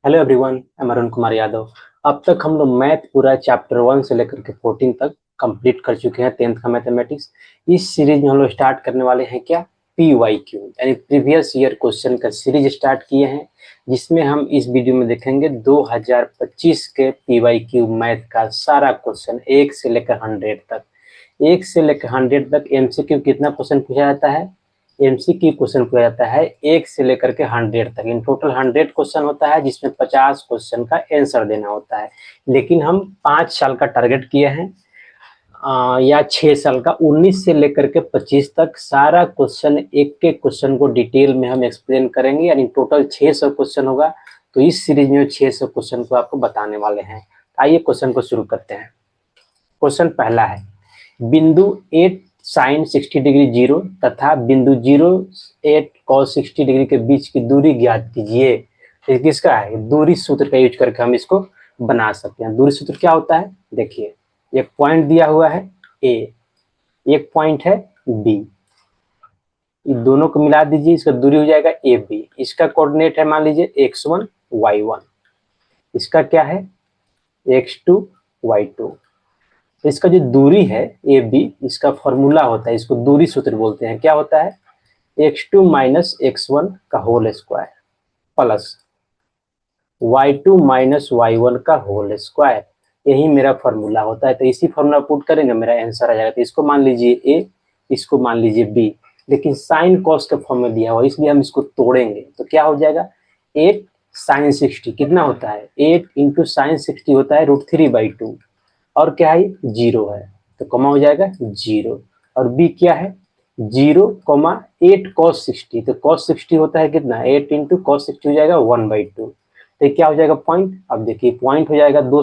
Hello everyone, मैं अरुण कुमार यादव। अब तक हम लोग मैथ पूरा चैप्टर 1 से लेकर के 14 तक कंप्लीट कर चुके हैं, 10th का मैथमेटिक्स। इस सीरीज में हम लोग स्टार्ट करने वाले हैं क्या, PYQ यानी प्रीवियस ईयर क्वेश्चन का सीरीज स्टार्ट किए हैं, जिसमें हम इस वीडियो में देखेंगे 2025 के PYQ मैथ का सारा क्वेश्चन 1 से लेकर 100 तक। 1 से लेकर 100 तक MCQ कितना क्वेश्चन पूछा जाता है, MCQ क्वेश्चन पूछा जाता है 1 से लेकर के 100 तक। इन टोटल 100 क्वेश्चन होता है, जिसमें 50 क्वेश्चन का आंसर देना होता है। लेकिन हम 5 साल का टारगेट किए हैं, या 6 साल का, 19 से लेकर के 25 तक सारा क्वेश्चन, एक एक क्वेश्चन को डिटेल में हम एक्सप्लेन करेंगे। यानी टोटल 600 क्वेश्चन होगा। तो इस सीरीज में 600 क्वेश्चन को आपको बताने वाले हैं। आइए क्वेश्चन को शुरू करते हैं। क्वेश्चन पहला है, बिंदु 8 साइन 60 डिग्री 0 तथा बिंदु 0 8 cos 60 डिग्री के बीच की दूरी ज्ञात कीजिए। ये किसका है? दूरी सूत्र का यूज करके हम इसको बना सकते हैं। दूरी सूत्र क्या होता है, देखिए, एक पॉइंट दिया हुआ है A, एक पॉइंट है B, इन दोनों को मिला दीजिए, इसका दूरी हो जाएगा AB। इसका कोऑर्डिनेट है, मान लीजिए x1 y1, इसका क्या है x2 y2। तो इसका जो दूरी है AB, इसका फॉर्मूला होता है, इसको दूरी सूत्र बोलते हैं। क्या होता है? x2 माइनस x1 का whole square plus y2 minus y1 का होल स्क्वायर, यही मेरा फॉर्मूला होता है। तो इसी फॉर्मूला पुट करेंगे, मेरा आंसर आ जाएगा। तो इसको मान लीजिए A, इसको मान लीजिए B, लेकिन साइन कॉस का फॉर्म में दिया हुआ, इसलिए हम इसको तोड़ेंगे। तो क्या हो जाएगा? 8 साइन 60 कितना होता है? 8 इंटू साइन 60 होता है √3/2, और क्या है? 0 है, तो कॉमा हो जाएगा 0। और B क्या है? 0,8 cos 60, तो cos 60 होता है कितना? 8 इंटू cos 60 हो जाएगा 1/2। तो क्या हो जाएगा? पॉइंट। अब देखिए, पॉइंट हो जाएगा 2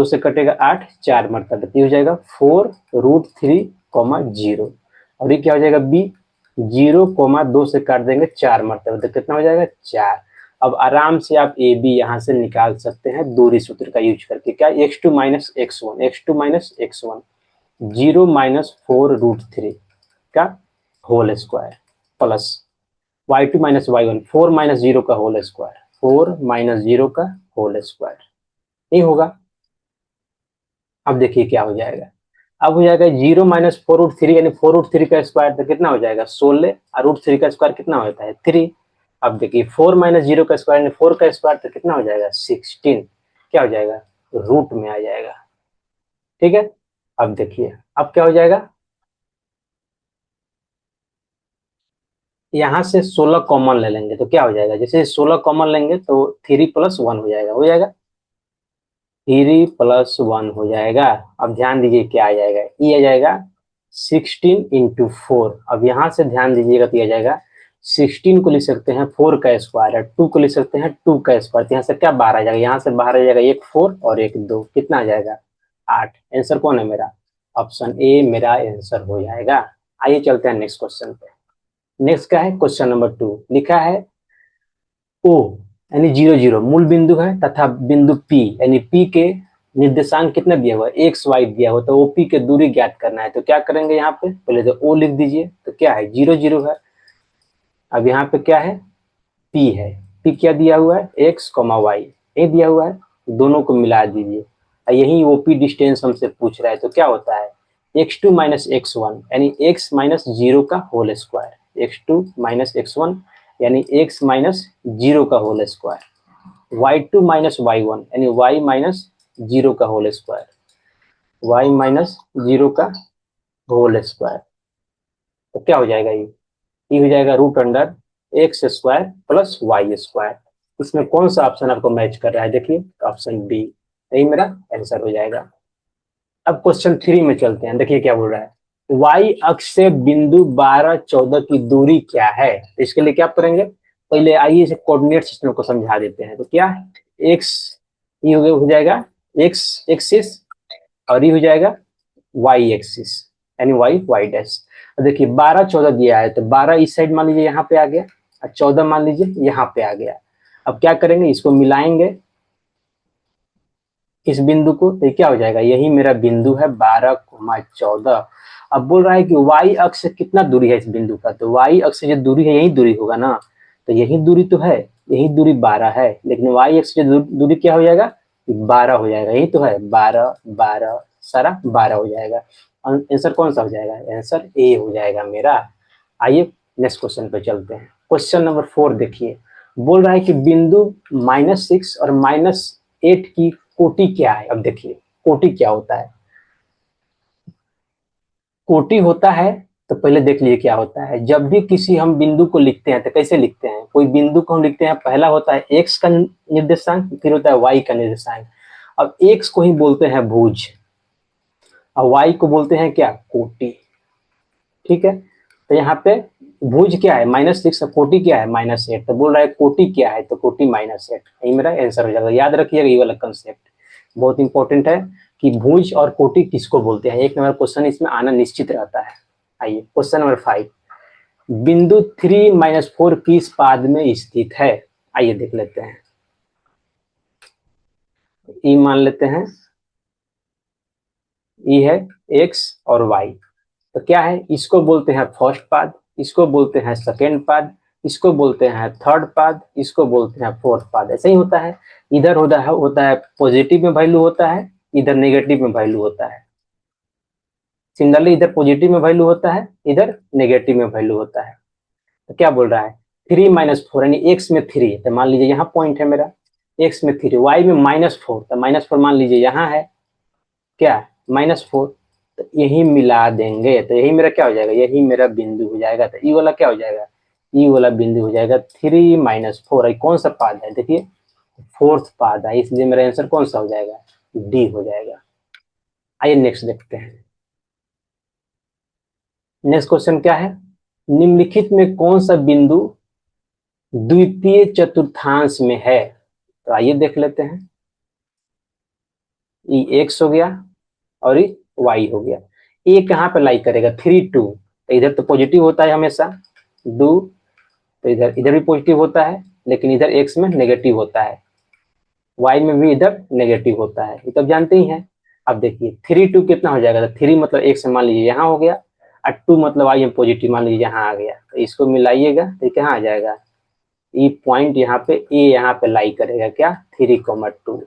से कटेगा 8, 4 मरतबा, तो हो जाएगा 4√3,0। और ये क्या हो जाएगा? B 0,2 से काट देंगे 4 मरतबा, तो कितना हो जाएगा? 4। अब आराम से आप AB यहाँ से निकाल सकते हैं दूरी सूत्र का यूज करके। क्या? x2 minus x1, x2 minus x1, 0 minus 4√3 का whole square plus y2 minus y1, 4 minus 0 का होल स्क्वायर, 4 माइनस 0 का होल स्क्वायर, नहीं होगा। अब देखिए क्या हो जाएगा। अब हो जाएगा 0 माइनस 4√3, यानी 4√3 का स्क्वायर, तो कितना हो जाएगा? 16, और √3 का स्क्वायर कितना होता है? 3। अब देखिए 4 माइनस 0 का स्क्वायर, 4 का स्क्वायर, तो कितना हो जाएगा? 16। क्या हो जाएगा? रूट में आ जाएगा। ठीक है। अब देखिए, अब क्या हो जाएगा? यहाँ से 16 कॉमन ले लेंगे, तो क्या हो जाएगा? जैसे 16 कॉमन लेंगे तो 3 + 1 हो जाएगा, 3 + 1 हो जाएगा। अब ध्यान दीजिए क्या आ जाएगा, ये आ जाएगा 16 इंटू 4। अब यहाँ से ध्यान दीजिएगा, तो ये आ जाएगा 16 को लिख सकते हैं 4 का स्क्वायर, है 2 को लिख सकते हैं 2 का स्क्वायर। तो यहाँ से क्या बाहर आ जाएगा? यहाँ से बाहर आ जाएगा एक 4 और एक 2, कितना आ जाएगा? 8। आंसर कौन है मेरा? ऑप्शन ए मेरा आंसर हो जाएगा। आइए चलते हैं नेक्स्ट क्वेश्चन पे। नेक्स्ट क्या है? क्वेश्चन नंबर 2 लिखा है, O यानी 0 0 मूल बिंदु है तथा बिंदु P यानी P के निर्देशांक कितना दिया हुआ है? x y दिया हुआ, तो OP के दूरी ज्ञात करना है। तो क्या करेंगे? यहाँ पे पहले तो O लिख दीजिए, तो क्या है? 0 0 है। अब यहाँ पे क्या है? P है। P क्या दिया हुआ है? x, y, ये दिया हुआ है, दोनों को मिला दीजिए। यही OP डिस्टेंस हमसे पूछ रहा है, तो क्या होता है? x2 माइनस x1 यानी x माइनस 0 का whole square, x2 minus x1 यानी x माइनस 0 का whole square, y2 minus y1 यानी y माइनस 0 का होल स्क्वायर, y माइनस 0 का होल स्क्वायर। तो क्या हो जाएगा? ये हो जाएगा √x² प्लस y²। इसमें कौन सा ऑप्शन आपको मैच कर रहा है? देखिए, ऑप्शन बी, यही मेरा आंसर हो जाएगा। अब क्वेश्चन 3 में चलते हैं। देखिए क्या बोल रहा है, y अक्ष से बिंदु 12 14 की दूरी क्या है? तो इसके लिए क्या करेंगे? पहले आइए इसे कोऑर्डिनेट सिस्टम को समझा देते हैं। तो क्या है? x, ये हो जाएगा x एक्सिस, और ये हो जाएगा y एक्सिस यानी y डैश। देखिए 12 14 दिया है, तो 12 इस साइड मान लीजिए यहाँ पे आ गया, और 14 मान लीजिए यहाँ पे आ गया। अब क्या करेंगे? इसको मिलाएंगे इस बिंदु को, तो क्या हो जाएगा? यही मेरा बिंदु है 12,14। अब बोल रहा है कि y अक्ष से कितना दूरी है इस बिंदु का, तो y अक्ष से जो दूरी है यही दूरी होगा ना। तो यही दूरी तो है, यही दूरी 12 है, लेकिन वाई एक्स से दूरी क्या हो जाएगा, 12 हो जाएगा। यही तो है, 12 12 सारा 12 हो जाएगा। आंसर कौन सा हो जाएगा, आंसर ए हो जाएगा मेरा। आइए नेक्स्ट क्वेश्चन पे चलते हैं। क्वेश्चन नंबर 4 देखिए, बोल रहा है कि बिंदु -6 और -8 की कोटि क्या है। अब देखिए कोटि क्या होता है, कोटि होता है तो पहले देख लीजिए क्या होता है। जब भी किसी हम बिंदु को लिखते हैं तो कैसे लिखते हैं, कोई बिंदु को हम लिखते हैं, पहला होता है एक्स का निर्देशांक, फिर होता है वाई का निर्देशांक। अब एक्स को ही बोलते हैं भुज और वाई को बोलते हैं क्या, कोटि। ठीक है, तो यहाँ पे भुज क्या है -6 और कोटि क्या है -8, तो बोल रहा है कोटि क्या है, तो कोटि -8, यही मेरा आंसर हो जाएगा। याद रखिएगा ये वाला कंसेप्ट बहुत इंपॉर्टेंट है कि भुज और कोटि किसको बोलते हैं, एक नंबर क्वेश्चन इसमें आना निश्चित रहता है। आइए क्वेश्चन नंबर 5, बिंदु 3-4 किस पाद में स्थित है। आइए देख लेते हैं। ई मान लेते हैं, ई है एक्स और वाई, तो क्या है, इसको बोलते हैं फर्स्ट पाद, इसको बोलते हैं सेकेंड पाद, इसको बोलते हैं थर्ड पाद, इसको बोलते हैं फोर्थ पाद। ऐसे ही होता है, इधर होता है पॉजिटिव में वैल्यू होता है, इधर नेगेटिव में वैल्यू होता है। सिमिलरली इधर पॉजिटिव में वैल्यू होता है, इधर नेगेटिव में वैल्यू होता है। तो क्या बोल रहा है, 3-4 यानी एक्स में 3, तो मान लीजिए यहाँ पॉइंट है मेरा, एक्स में 3, वाई में -4, तो -4 मान लीजिए यहाँ है क्या, -4, तो यही मिला देंगे, तो यही मेरा क्या हो जाएगा, यही मेरा बिंदु हो जाएगा। तो ई वाला क्या हो जाएगा, ई वाला बिंदु हो जाएगा 3-4। कौन सा पाद है, देखिए फोर्थ पाद है, इसलिए मेरा आंसर कौन सा हो जाएगा, डी हो जाएगा। आइए नेक्स्ट देखते हैं। नेक्स्ट क्वेश्चन क्या है, निम्नलिखित में कौन सा बिंदु द्वितीय चतुर्थांश में है। तो आइए देख लेते हैं। ई एक्स हो गया और ये वाई हो गया। ए कहाँ पे लाई करेगा, 3-2, तो इधर तो पॉजिटिव होता है हमेशा, 2, तो इधर इधर भी पॉजिटिव होता है, लेकिन इधर एक्स में नेगेटिव होता है, वाई में भी इधर नेगेटिव होता है, ये तो जानते ही हैं। अब देखिए 3-2 कितना हो जाएगा, तो 3 मतलब एक्स मान लीजिए यहाँ हो गया, और 2 मतलब वाई में पॉजिटिव मान लीजिए यहाँ आ गया, तो इसको मिलाइएगा तो कहाँ आ जाएगा, ये पॉइंट यहाँ पे ए यहाँ पे लाई करेगा क्या, 3,2।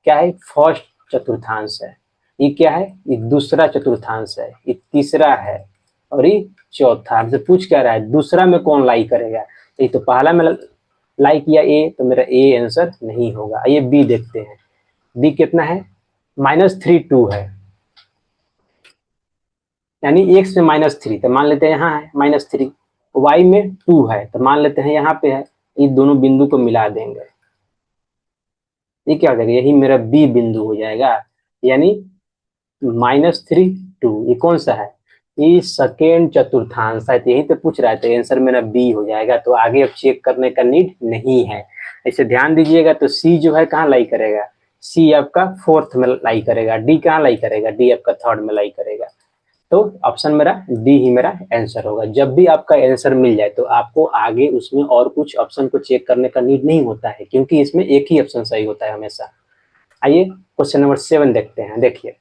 क्या है, फर्स्ट चतुर्थांश है। ये क्या है, ये दूसरा चतुर्थांश है, ये तीसरा है और ये चौथा। हमसे पूछ क्या रहा है, दूसरा में कौन लाई करेगा, तो ये तो पहला में लाई किया ए, तो मेरा ए आंसर नहीं होगा। आइए बी देखते हैं। बी कितना है, -3-2 है, यानी एक्स में -3, तो मान लेते हैं यहाँ है -3, वाई में 2 है, तो मान लेते हैं यहाँ पे है, ये दोनों बिंदु को मिला देंगे, ये क्या हो जाएगा, यही मेरा बी बिंदु हो जाएगा। यानी -3-2 ये कौन सा है, ये सेकेंड चतुर्थांश है, तो यही तो पूछ रहा है, तो आंसर मेरा बी हो जाएगा। तो आगे अब चेक करने का नीड नहीं है, ऐसे ध्यान दीजिएगा। तो सी जो है कहाँ लाई करेगा, सी आपका फोर्थ में लाई करेगा, डी कहाँ लाई करेगा, डी आपका थर्ड में लाई करेगा। तो ऑप्शन मेरा डी ही मेरा आंसर होगा। जब भी आपका आंसर मिल जाए तो आपको आगे उसमें और कुछ ऑप्शन को चेक करने का नीड नहीं होता है, क्योंकि इसमें एक ही ऑप्शन सही होता है हमेशा। आइए क्वेश्चन नंबर 7 देखते हैं। देखिए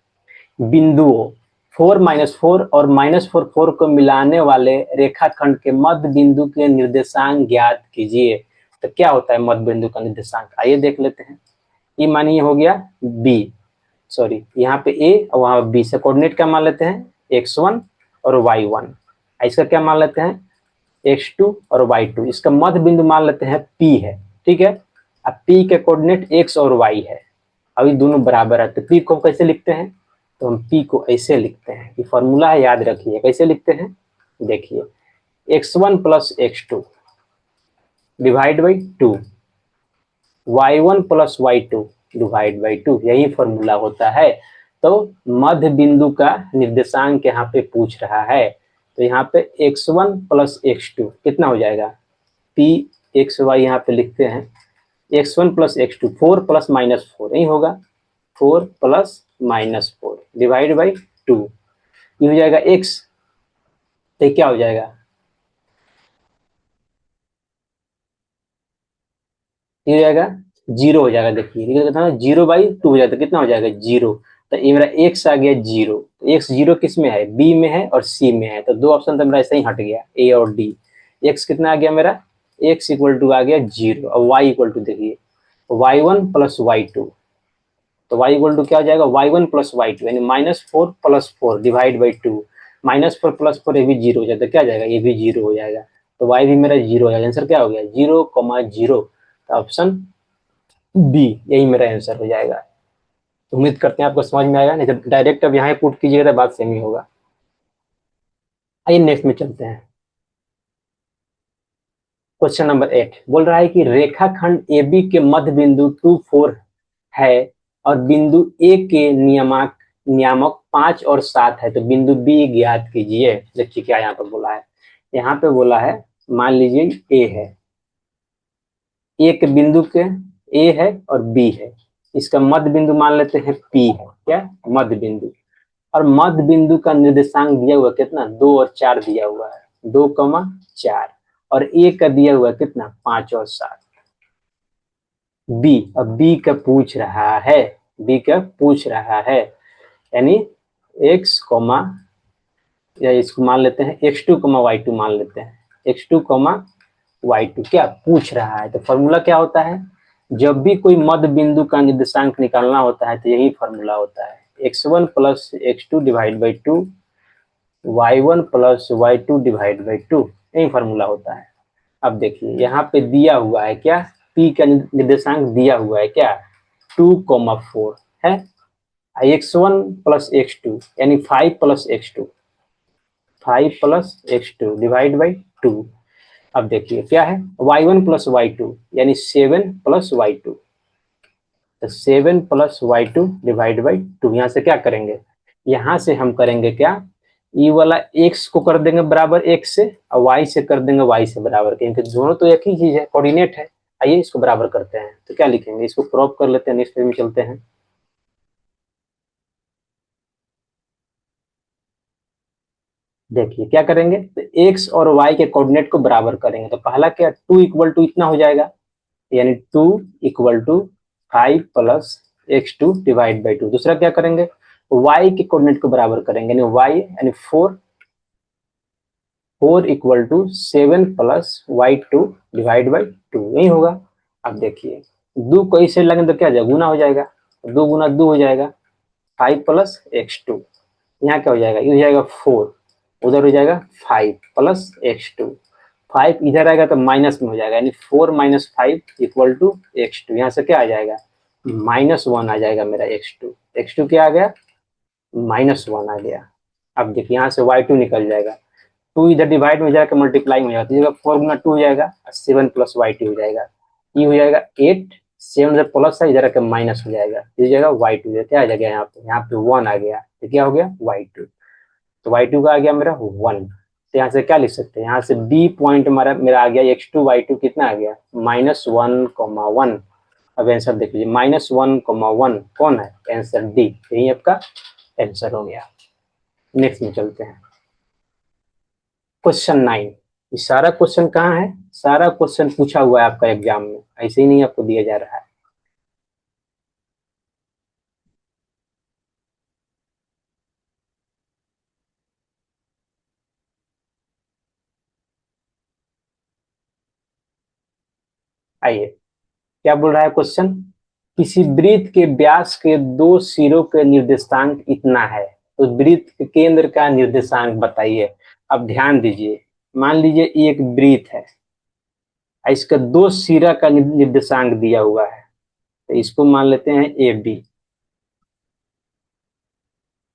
बिंदुओं 4-4 और -4 को मिलाने वाले रेखाखंड के मध्य बिंदु के निर्देशांक ज्ञात कीजिए। तो क्या होता है मध्य बिंदु का निर्देशांक, आइए देख लेते हैं। ये मानिए हो गया बी, सॉरी यहाँ पे ए और वहां बी से कोऑर्डिनेट क्या मान लेते हैं, x1 और y1। इसका क्या मान लेते हैं, x2 और y2। इसका मध्य बिंदु मान लेते हैं p है, ठीक है। अब p के कोऑर्डिनेट x और y है, अभी दोनों बराबर है, तो p को कैसे लिखते हैं, तो हम p को ऐसे लिखते हैं, ये फॉर्मूला है याद रखिए। कैसे लिखते हैं, देखिए x1 + x2 divide by 2, y1 + y2 divide by 2, यही फॉर्मूला होता है। तो मध्य बिंदु का निर्देशांक यहाँ पे पूछ रहा है, तो यहाँ पे x1 + x2 कितना हो जाएगा, p x y यहाँ पे लिखते हैं, x1 + x2 4 + -4 यही होगा, 4 + -4 डिवाइड बाई 2, ये हो जाएगा x, तो क्या हो जाएगा, ये हो जाएगा 0 हो जाएगा। देखिए कितना 0/2 हो जाएगा, तो कितना हो जाएगा 0, तो ये मेरा x आ गया 0। x 0 किस में है, b में है और c में है, तो दो ऑप्शन तो मेरा ऐसे ही हट गया, a और d। x कितना आ गया मेरा x इक्वल टू आ गया 0 और y इक्वल टू देखिए y1 प्लस y2, तो y इक्वल टू क्या हो जाएगा y1 प्लस y2 यानी -4 प्लस 4 डिवाइड बाई 2, -4 प्लस 4 ये भी 0 हो जाता है, क्या जाएगा ये भी 0 हो जाएगा, तो y भी मेरा 0 हो जाएगा। आंसर क्या हो गया 0,0, तो ऑप्शन बी यही मेरा आंसर हो जाएगा। उम्मीद करते हैं आपको समझ में आएगा, नहीं तो डायरेक्ट अब यहाँ पुट कीजिएगा तो बात सेम ही होगा। आइए नेक्स्ट में चलते हैं। क्वेश्चन नंबर 8 बोल रहा है कि रेखाखंड ए बी के मध्य बिंदु 2,4 है और बिंदु ए के नियामक 5 और 7 है, तो बिंदु बी ज्ञात कीजिए। देखिए क्या यहाँ पर बोला है, यहाँ पे बोला है मान लीजिए ए है, ए के बिंदु के ए है और बी है, इसका मध्य बिंदु मान लेते हैं पी है, क्या मध्य बिंदु, और मध्य बिंदु का निर्देशांक दिया हुआ कितना 2 और 4 दिया हुआ है, 2,4, और ए का दिया हुआ कितना 5 और 7। बी, अब बी का पूछ रहा है, बी का पूछ रहा है यानी x कॉमा, या इसको मान लेते हैं x2 y2 मान लेते हैं, x2 y2 क्या पूछ रहा है, तो फॉर्मूला क्या होता है, जब भी कोई मध्य बिंदु का निर्देशांक निकालना होता है तो यही फॉर्मूला होता है, x1 plus x2 divide by 2, y1 plus y2 divide by 2, यही फॉर्मूला होता है। अब देखिए यहाँ पे दिया हुआ है क्या, p का निर्देशांक दिया हुआ है क्या 2,4 है, x1 प्लस x2 यानी 5 plus x2, 5 plus x2 divide by 2। अब देखिए क्या है y1 प्लस y2 यानी 7 प्लस y2, तो 7 प्लस y2 डिवाइड बाई 2। यहाँ से क्या करेंगे, यहाँ से हम करेंगे क्या, ये वाला x को कर देंगे बराबर x से और y से कर देंगे y से बराबर, क्योंकि दोनों तो एक ही चीज है, कोऑर्डिनेट है। आइए इसको बराबर करते हैं, तो क्या लिखेंगे, इसको क्रॉप कर लेते हैं, नेक्स्ट पेज में चलते हैं। देखिए क्या करेंगे, तो x और y के कोऑर्डिनेट को बराबर करेंगे, तो पहला क्या 2 इक्वल टू इतना हो जाएगा, यानी 2 equal to 5 plus x2 divide by 2। दूसरा क्या करेंगे, y के कोऑर्डिनेट को बराबर करेंगे, यानी y यानी 4 equal to 7 plus y2 divide by 2, यही होगा। अब देखिए 2 को इसे लगेंगे तो क्या जाएगा गुना हो जाएगा, 2 गुना 2 हो जाएगा 5 प्लस x2, यहाँ क्या हो जाएगा, ये हो जाएगा 4, उधर हो जाएगा 5 प्लस x2, 5 इधर आएगा तो माइनस में हो जाएगा, यानी 4 माइनस 5 इक्वल टू x2, यहाँ से क्या आ जाएगा -1 आ जाएगा मेरा x2, x2 क्या आ गया -1 आ गया। अब देखिए यहाँ से y2 निकल जाएगा, 2 इधर डिवाइड में जाकर मल्टीप्लाई में जाएगा, तो 4 गुना 2 हो जाएगा, 7 प्लस y2 हो जाएगा, ये हो जाएगा 8, 7 इधर प्लस है, इधर आकर माइनस हो जाएगा, ये जाएगा y2, क्या आ जाएगा यहाँ पे 1 आ गया, तो क्या हो गया y2, तो y2 का आ गया मेरा 1। तो यहाँ से क्या लिख सकते हैं, यहाँ से b पॉइंट मेरा आ गया x2 y2 कितना आ गया -1,1। अब आंसर देख लीजिए -1,1 कौन है, आंसर डी, यही आपका आंसर हो गया। नेक्स्ट में चलते हैं, क्वेश्चन 9। ये सारा क्वेश्चन कहाँ है, सारा क्वेश्चन पूछा हुआ है आपका एग्जाम में, ऐसे ही नहीं आपको दिया जा रहा है। आइए क्या बोल रहा है क्वेश्चन, किसी वृत्त के व्यास के 2 सिरों के निर्देशांक इतना है, तो वृत्त के केंद्र का निर्देशांक बताइए। अब ध्यान दीजिए, मान लीजिए एक वृत्त है, इसका 2 सिरा का निर्देशांक दिया हुआ है, तो इसको मान लेते हैं ए बी,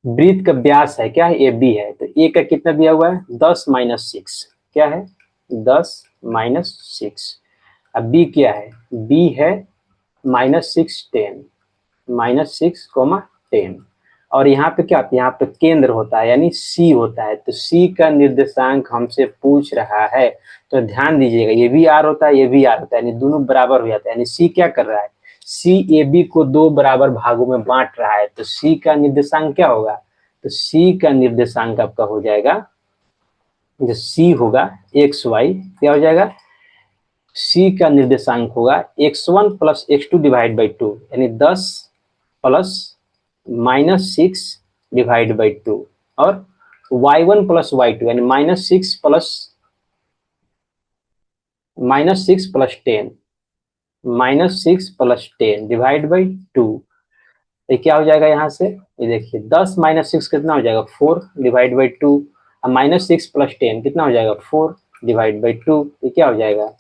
वृत्त का व्यास है क्या ए बी है, तो ए का कितना दिया हुआ है 10-6, क्या है 10-6। अब बी क्या है, बी है -6 10, -6, 10, और यहाँ पे क्या होता है, यहाँ पे केंद्र होता है यानी सी होता है, तो सी का निर्देशांक हमसे पूछ रहा है, तो ध्यान दीजिएगा ये भी आर होता है ये भी आर होता है, यानी दोनों बराबर हो जाता है, यानी सी क्या कर रहा है, सी ए बी को 2 बराबर भागों में बांट रहा है, तो सी का निर्देशांक क्या होगा, तो सी का निर्देशांक आपका हो जाएगा, जो सी होगा एक्स वाई, क्या हो जाएगा सी का निर्देशांक होगा x1 plus x2 divide by 2, यानी 10 प्लस -6 डिवाइड बाई 2, और y1 प्लस y2 यानी -6 प्लस -6 + 10, -6 + 10 डिवाइड बाई 2। ये क्या हो जाएगा यहाँ से, ये देखिए 10 - 6 कितना हो जाएगा 4 डिवाइड बाई 2। अब -6 + 10 कितना हो जाएगा 4 डिवाइड बाई 2। ये क्या हो जाएगा,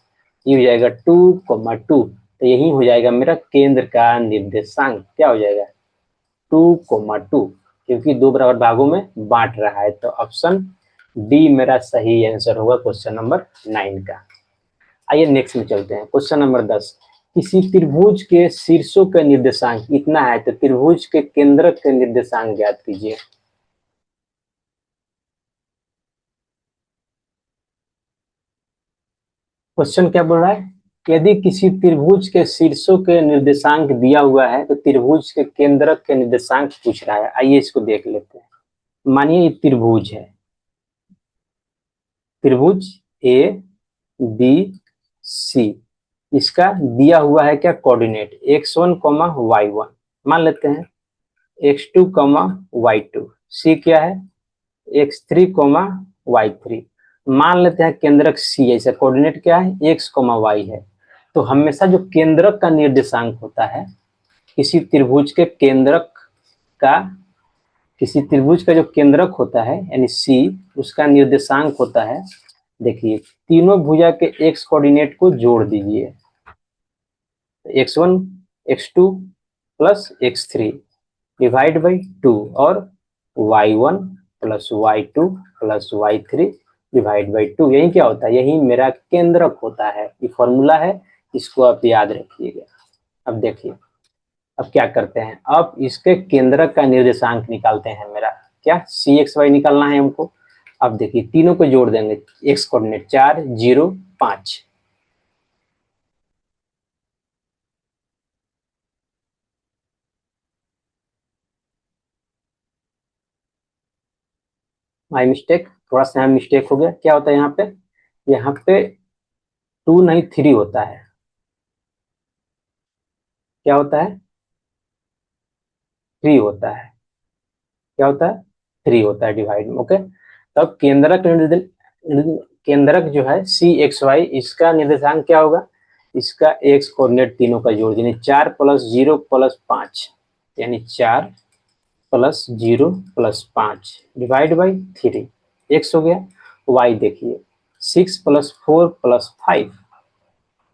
ये हो जाएगा 2,2। तो यही हो जाएगा मेरा केंद्र का निर्देशांक, क्या हो जाएगा 2,2, क्योंकि दो बराबर भागों में बांट रहा है। तो ऑप्शन डी मेरा सही आंसर होगा क्वेश्चन नंबर 9 का। आइए नेक्स्ट में चलते हैं, क्वेश्चन नंबर 10। किसी त्रिभुज के शीर्षों का निर्देशांक इतना है तो त्रिभुज के केंद्रक के निर्देशांक ज्ञात कीजिए। क्वेश्चन क्या बोल रहा है, यदि किसी त्रिभुज के शीर्षों के निर्देशांक दिया हुआ है तो त्रिभुज के केंद्रक के निर्देशांक पूछ रहा है। आइए इसको देख लेते हैं। मानिए ये त्रिभुज है, त्रिभुज ए बी सी, इसका दिया हुआ है क्या कोऑर्डिनेट x1, y1 मान लेते हैं, x2, y2, सी क्या है x3, y3 मान लेते हैं। केंद्रक सी ऐसा कोऑर्डिनेट क्या है x, y है। तो हमेशा जो केंद्रक का निर्देशांक होता है, किसी त्रिभुज के केंद्रक का, किसी त्रिभुज का जो केंद्रक होता है यानी सी, उसका निर्देशांक होता है, देखिए तीनों भुजा के एक्स कोऑर्डिनेट को जोड़ दीजिए, x1, x2 plus x3 divide by 2 और y1 plus y2 plus y3 divide by 2। यही क्या होता है, यही मेरा केंद्रक होता है। ये फॉर्मूला है, इसको आप याद रखिएगा। अब देखिए, अब क्या करते हैं, अब इसके केंद्रक का निर्देशांक निकालते हैं। मेरा क्या सी एक्स वाई निकालना है हमको। अब देखिए तीनों को जोड़ देंगे, एक्स कोऑर्डिनेट 4, 0, 5। माई मिस्टेक, थोड़ा सा यहाँ मिस्टेक हो गया। क्या होता है यहाँ पे 2 नहीं 3 होता है। क्या होता है 3 होता है। क्या होता है 3 होता है डिवाइड में। ओके, तब केंद्रक जो है सी एक्स वाई, इसका निर्देशांक क्या होगा, इसका एक्स कोऑर्डिनेट तीनों का जोड़ यानी 4 + 0 + 5, यानी 4 + 0 + 5 डिवाइड बाई 3, एक्स हो गया। वाई देखिए 6 + 4 + 5,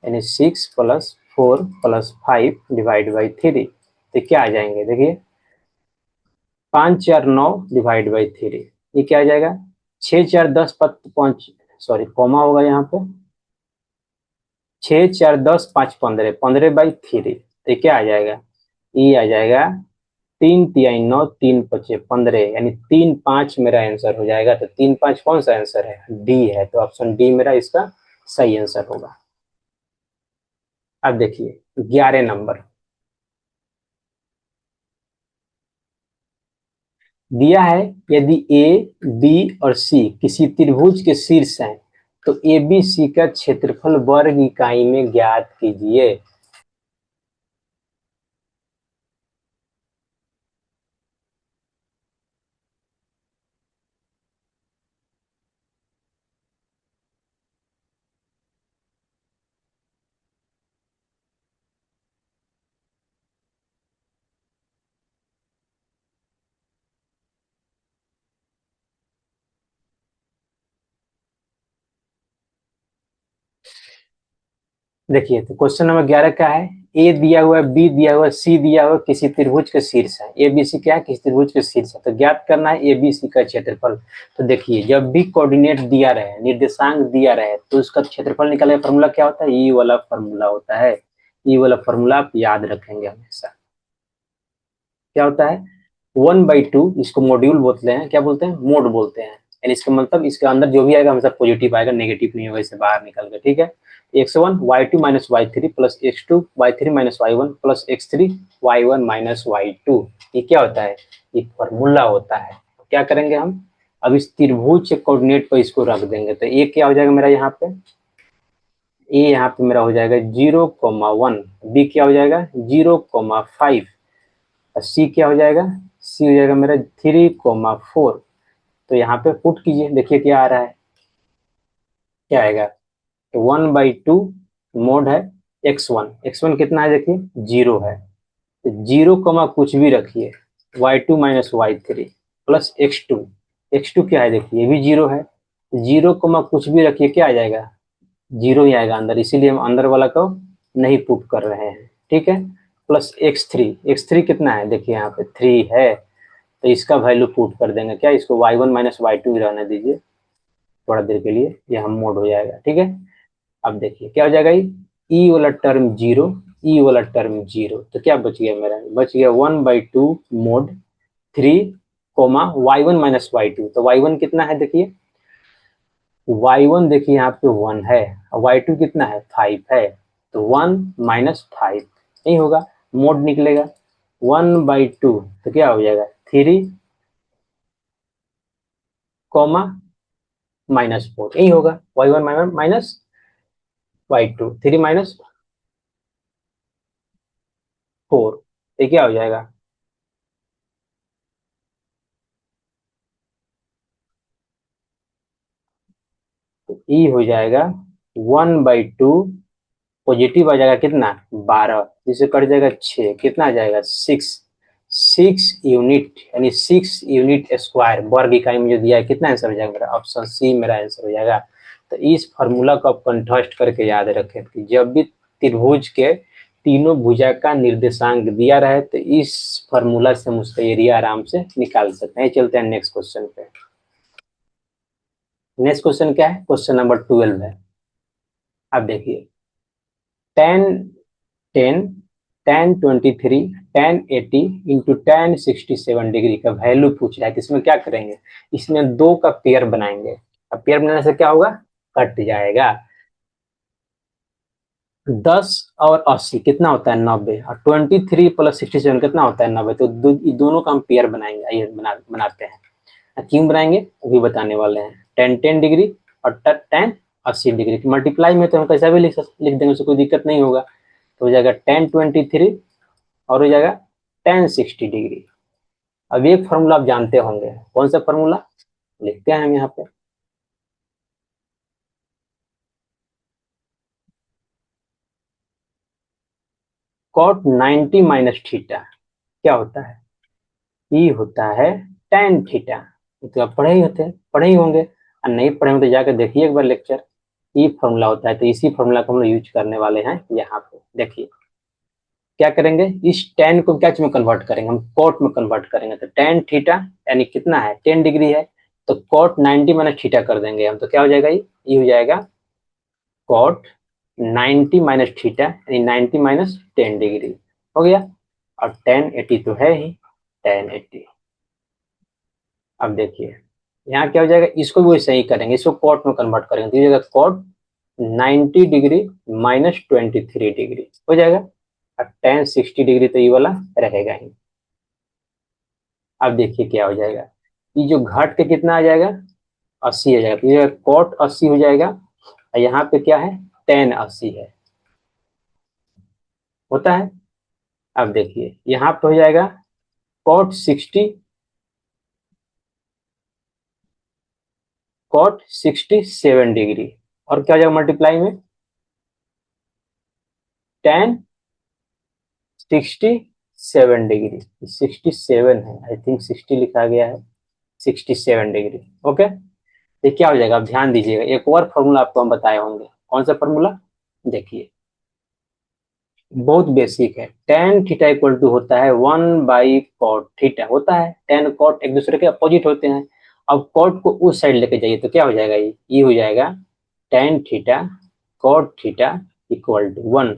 यानी 6 + 4 + 5 डिवाइड बाई 3। तो क्या आ जाएंगे, देखिए 5, 4, 9 डिवाइड बाई 3। ये क्या आ जाएगा 6, 4, 10 5, सॉरी कॉमा होगा यहाँ पे, 6, 4, 10 5, 15, 15/3। तो क्या आ जाएगा, ये आ जाएगा 3, 3, 9, 3, 5, 15, यानी 3, 5 मेरा आंसर हो जाएगा। तो 3, 5 कौन सा आंसर है, डी है। तो ऑप्शन डी मेरा इसका सही आंसर होगा। अब देखिए 11 नंबर दिया है, यदि ए बी और सी किसी त्रिभुज के शीर्ष हैं तो ए बी सी का क्षेत्रफल वर्ग इकाई में ज्ञात कीजिए। देखिए तो क्वेश्चन नंबर 11 क्या है, ए दिया हुआ है, बी दिया हुआ है, सी दिया हुआ है, किसी त्रिभुज के शीर्ष है। ए बी सी क्या है, किसी त्रिभुज के शीर्ष है। तो ज्ञात करना है ए बी सी का क्षेत्रफल। तो देखिए जब भी कोऑर्डिनेट दिया रहे, निर्देशांक दिया रहे, तो उसका क्षेत्रफल निकालने का फॉर्मूला क्या होता है, ई वाला फॉर्मूला होता है। ई वाला फॉर्मूला आप याद रखेंगे हमेशा। क्या होता है 1/2, इसको मॉड्यूल बोलते हैं, क्या बोलते हैं मोड बोलते हैं। यानी इसका मतलब इसके अंदर जो भी आएगा हमेशा पॉजिटिव आएगा, नेगेटिव नहीं होगा, इससे बाहर निकल गया। ठीक है, x1 y2 - y3 plus x2 y3 - y1 plus x3 y1 - y2। ये क्या होता है, ये फॉर्मूला होता है। क्या करेंगे हम, अब इस त्रिभुज के कोऑर्डिनेट पर इसको रख देंगे। तो ये क्या हो जाएगा मेरा यहाँ पे, ए यहाँ पे मेरा हो जाएगा 0,1, बी क्या हो जाएगा 0,5, और सी क्या हो जाएगा, सी हो जाएगा मेरा 3,4। तो यहाँ पे पुट कीजिए, देखिए क्या आ रहा है, क्या आएगा तो 1/2 मोड है x1 कितना है देखिए 0 है, तो 0 कमा कुछ भी रखिए y2 minus y3 plus x2 क्या है देखिए ये भी 0 है, 0 कमा कुछ भी रखिए क्या आ जाएगा 0 ही आएगा अंदर, इसीलिए हम अंदर वाला को नहीं पुट कर रहे हैं, ठीक है। प्लस x3 कितना है देखिए यहाँ पे 3 है, तो इसका वैल्यू पुट कर देंगे, क्या इसको y1 माइनस y2 ही रहने दीजिए थोड़ा देर के लिए, ये हम मोड हो जाएगा, ठीक है। अब देखिए क्या हो जाएगा, ये ई वाला टर्म 0, ई वाला टर्म 0, तो क्या बच गया मेरा, बच गया 1/2 mode 3 coma y1 minus y2, तो y1 कितना है देखिए y1 देखिए यहाँ पे 1 है और y2 कितना है 5 है, तो 1 माइनस 5 नहीं होगा, मोड निकलेगा 1/2, तो क्या हो जाएगा 3 कोमा -4 यही होगा, y1 माइनस y2 3 माइनस 4, ये क्या हो जाएगा, तो ई हो जाएगा 1/2, पॉजिटिव आ जाएगा कितना 12, जिसे कट जाएगा 6, कितना आ जाएगा 6 यूनिट, यानी 6 यूनिट स्क्वायर वर्ग इकाई में जो दिया है, कितना आंसर हो जाएगा मेरा, ऑप्शन सी मेरा आंसर हो जाएगा। तो इस फॉर्मूला को आप कंठस्थ करके याद रखें कि जब भी त्रिभुज के तीनों भुजा का निर्देशांक दिया रहे तो इस फॉर्मूला से हम उसका एरिया आराम से निकाल सकते हैं। चलते हैं नेक्स्ट क्वेश्चन पे। नेक्स्ट क्वेश्चन क्या है, क्वेश्चन नंबर 12 है। अब देखिए ten ten ten 23 1080 into 1067 degree का वैल्यू पूछ रहा है, तो इसमें क्या करेंगे, इसमें दो का पेयर बनाएंगे, अब पेयर बनाने से क्या होगा कट जाएगा, 10 और 80 कितना होता है 90, और 23 प्लस 67 कितना होता है 90, तो दोनों का हम पेयर बनाएंगे, आइए बनाते हैं। क्यों बनाएंगे वो भी बताने वाले हैं। 10 10 डिग्री और 10 80 डिग्री मल्टीप्लाई में तो हम कैसा भी लिख देंगे, उससे कोई दिक्कत नहीं होगा, तो हो जाएगा 10 23 और हो जाएगा 10 60 डिग्री। अब एक फॉर्मूला आप जानते होंगे, कौन सा फॉर्मूला लिखते हैं हम यहाँ पे, कॉट 90 माइनस थीटा क्या होता है, ई होता है tan थीटा। तो आप पढ़े ही होंगे, और नहीं पढ़े होंगे तो जाकर देखिए एक बार लेक्चर, ई फॉर्मूला होता है, तो इसी फॉर्मूला को हम लोग यूज करने वाले हैं यहाँ पे। देखिए क्या करेंगे, इस tan को क्या में कन्वर्ट करेंगे, हम कॉट में कन्वर्ट करेंगे, तो tan थीटा यानी कितना है 10 डिग्री है, तो कॉट 90 माइनस थीटा कर देंगे हम, तो क्या हो जाएगा, ये हो जाएगा कॉट 90 माइनस थीटा यानी 90 माइनस 10 डिग्री हो गया, और 1080 तो है ही 1080। अब देखिए यहाँ क्या हो जाएगा, इसको भी वैसे ही करेंगे, इसको कॉट में कन्वर्ट करेंगे, तो ये जाएगा कॉट 90 डिग्री माइनस 23 डिग्री हो जाएगा, और 10 60 डिग्री तो ये वाला रहेगा ही। अब देखिए क्या हो जाएगा, ये जो घट के कितना आ जाएगा 80 आ जाएगा, तो ये कॉट 80 हो जाएगा, और यहाँ पे क्या है 10 80 है, होता है। अब देखिए यहाँ पे हो जाएगा कॉट 67 डिग्री, और क्या हो जाएगा मल्टीप्लाई में 10 67 डिग्री, 67 है, आई थिंक 60 लिखा गया है, 67 डिग्री ओके। ये क्या हो जाएगा, आप ध्यान दीजिएगा, एक और फॉर्मूला आपको हम बताए होंगे, कौन सा फॉर्मूला देखिए, बहुत बेसिक है, tan थीटा इक्वल टू होता है 1/cot थीटा, होता है tan cot एक दूसरे के अपोजिट होते हैं। अब cot को उस साइड लेके जाइए तो क्या हो जाएगा, ये हो जाएगा tan theta cot theta equal to 1,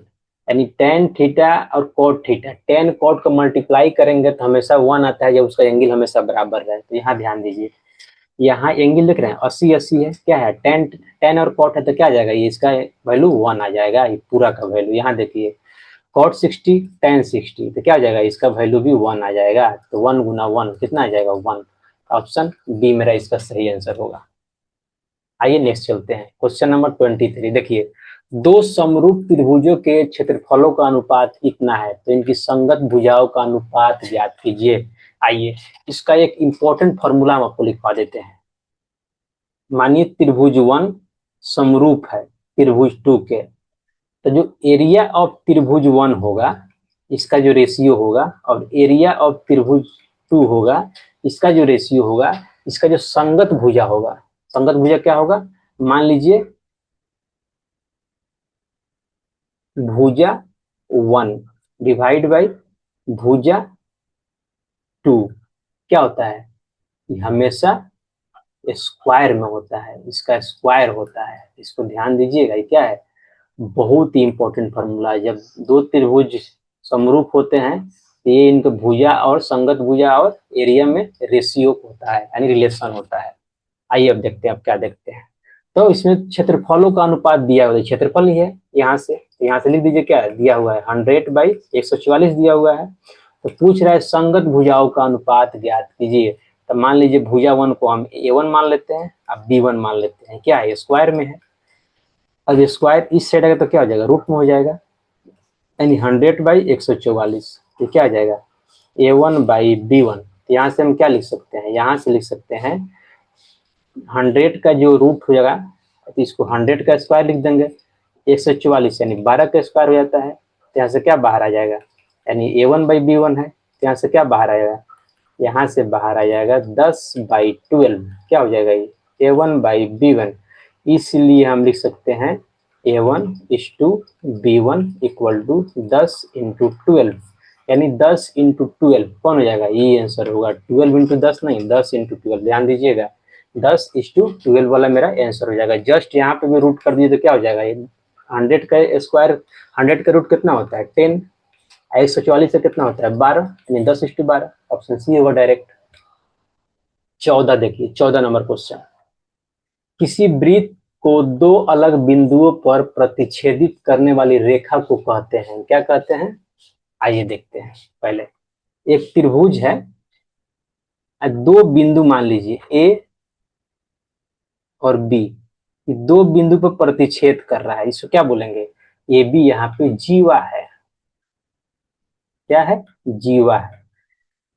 यानी tan थीटा और cot थीटा, tan cot को मल्टीप्लाई करेंगे तो हमेशा 1 आता है, जब उसका एंगल हमेशा बराबर है। तो यहाँ ध्यान दीजिए, यहाँ एंगल लिख रहे हैं 80 80 है, क्या है tan और cot है, तो क्या आ जाएगा, ये इसका वैल्यू 1 आ जाएगा, ये पूरा का वैल्यू। यहाँ देखिए कॉट 60 10 60, तो क्या आ जाएगा, इसका वैल्यू भी 1 आ जाएगा, तो 1 गुना 1 कितना आ जाएगा 1, ऑप्शन बी मेरा इसका सही आंसर होगा। आइए नेक्स्ट चलते हैं, क्वेश्चन नंबर 23। देखिए दो समरूप त्रिभुजों के क्षेत्रफलों का अनुपात इतना है, तो इनकी संगत भुजाओं का अनुपात ज्ञात कीजिए। आइए इसका एक इंपॉर्टेंट फॉर्मूला हम आपको लिखवा देते हैं। मानिए त्रिभुज 1 समरूप है, त्रिभुज 2 के, तो जो एरिया ऑफ त्रिभुज 1 होगा इसका जो रेशियो होगा, और एरिया ऑफ त्रिभुज 2 होगा इसका जो रेशियो होगा, इसका जो संगत भुजा होगा, संगत भुजा क्या होगा, मान लीजिए भुजा 1 डिवाइड बाई भुजा 2 क्या होता है, ये हमेशा स्क्वायर में होता है, इसका स्क्वायर होता है, इसको ध्यान दीजिएगा। ये क्या है, बहुत ही इंपॉर्टेंट फॉर्मूला है। जब दो त्रिभुज समरूप होते हैं तो ये इनके भुजा और संगत भुजा और एरिया में रेशियो होता है, यानी रिलेशन होता है। आइए अब देखते हैं, अब क्या देखते हैं। तो इसमें क्षेत्रफलों का अनुपात दिया हुआ है, क्षेत्रफल ही है, यहाँ से लिख दीजिए क्या है दिया हुआ है, 100/144 दिया हुआ है। तो पूछ रहा है संगत भुजाओं का अनुपात ज्ञात कीजिए। तो मान लीजिए भुजा 1 को हम A1 मान लेते हैं, अब B1 मान लेते हैं, क्या है स्क्वायर में है। अब स्क्वायर इस साइड आएगा तो क्या हो जाएगा, रूट में हो जाएगा, यानी 100/144। ये क्या आ जाएगा, A1/B1। तो यहाँ से हम क्या लिख सकते हैं, यहाँ से लिख सकते हैं 100 का जो रूट हो जाएगा तो इसको 100 का स्क्वायर लिख देंगे, 144 यानी 12 का स्क्वायर हो जाता है। तो यहाँ से क्या बाहर आ जाएगा, यानी A1/B1 है, तो यहाँ से क्या बाहर आएगा, यहाँ से बाहर आ जाएगा 10/12। क्या हो जाएगा ये, A1/B1। इसलिए हम लिख सकते हैं A1:B1 इक्वल टू 10×12, यानी 10×12 कौन हो जाएगा, ये आंसर होगा। 12×10 नहीं, 10×12, ध्यान दीजिएगा, 10:12 वाला मेरा आंसर हो जाएगा। जस्ट यहाँ पे मैं रूट कर दिए तो क्या हो जाएगा, ये 100 का स्क्वायर, 100 का रूट कितना होता है 10, 144 से कितना होता है 12, यानी 10:12। ऑप्शन सी होगा डायरेक्ट। 14 देखिए, 14 नंबर क्वेश्चन, किसी वृत्त को दो अलग बिंदुओं पर प्रतिच्छेदित करने वाली रेखा को कहते हैं, क्या कहते हैं, आइए देखते हैं। पहले एक त्रिभुज है, दो बिंदु मान लीजिए ए और बी, दो बिंदु पर प्रतिच्छेद कर रहा है, इसको क्या बोलेंगे, ए बी यहाँ पे जीवा है, क्या है, जीवा है।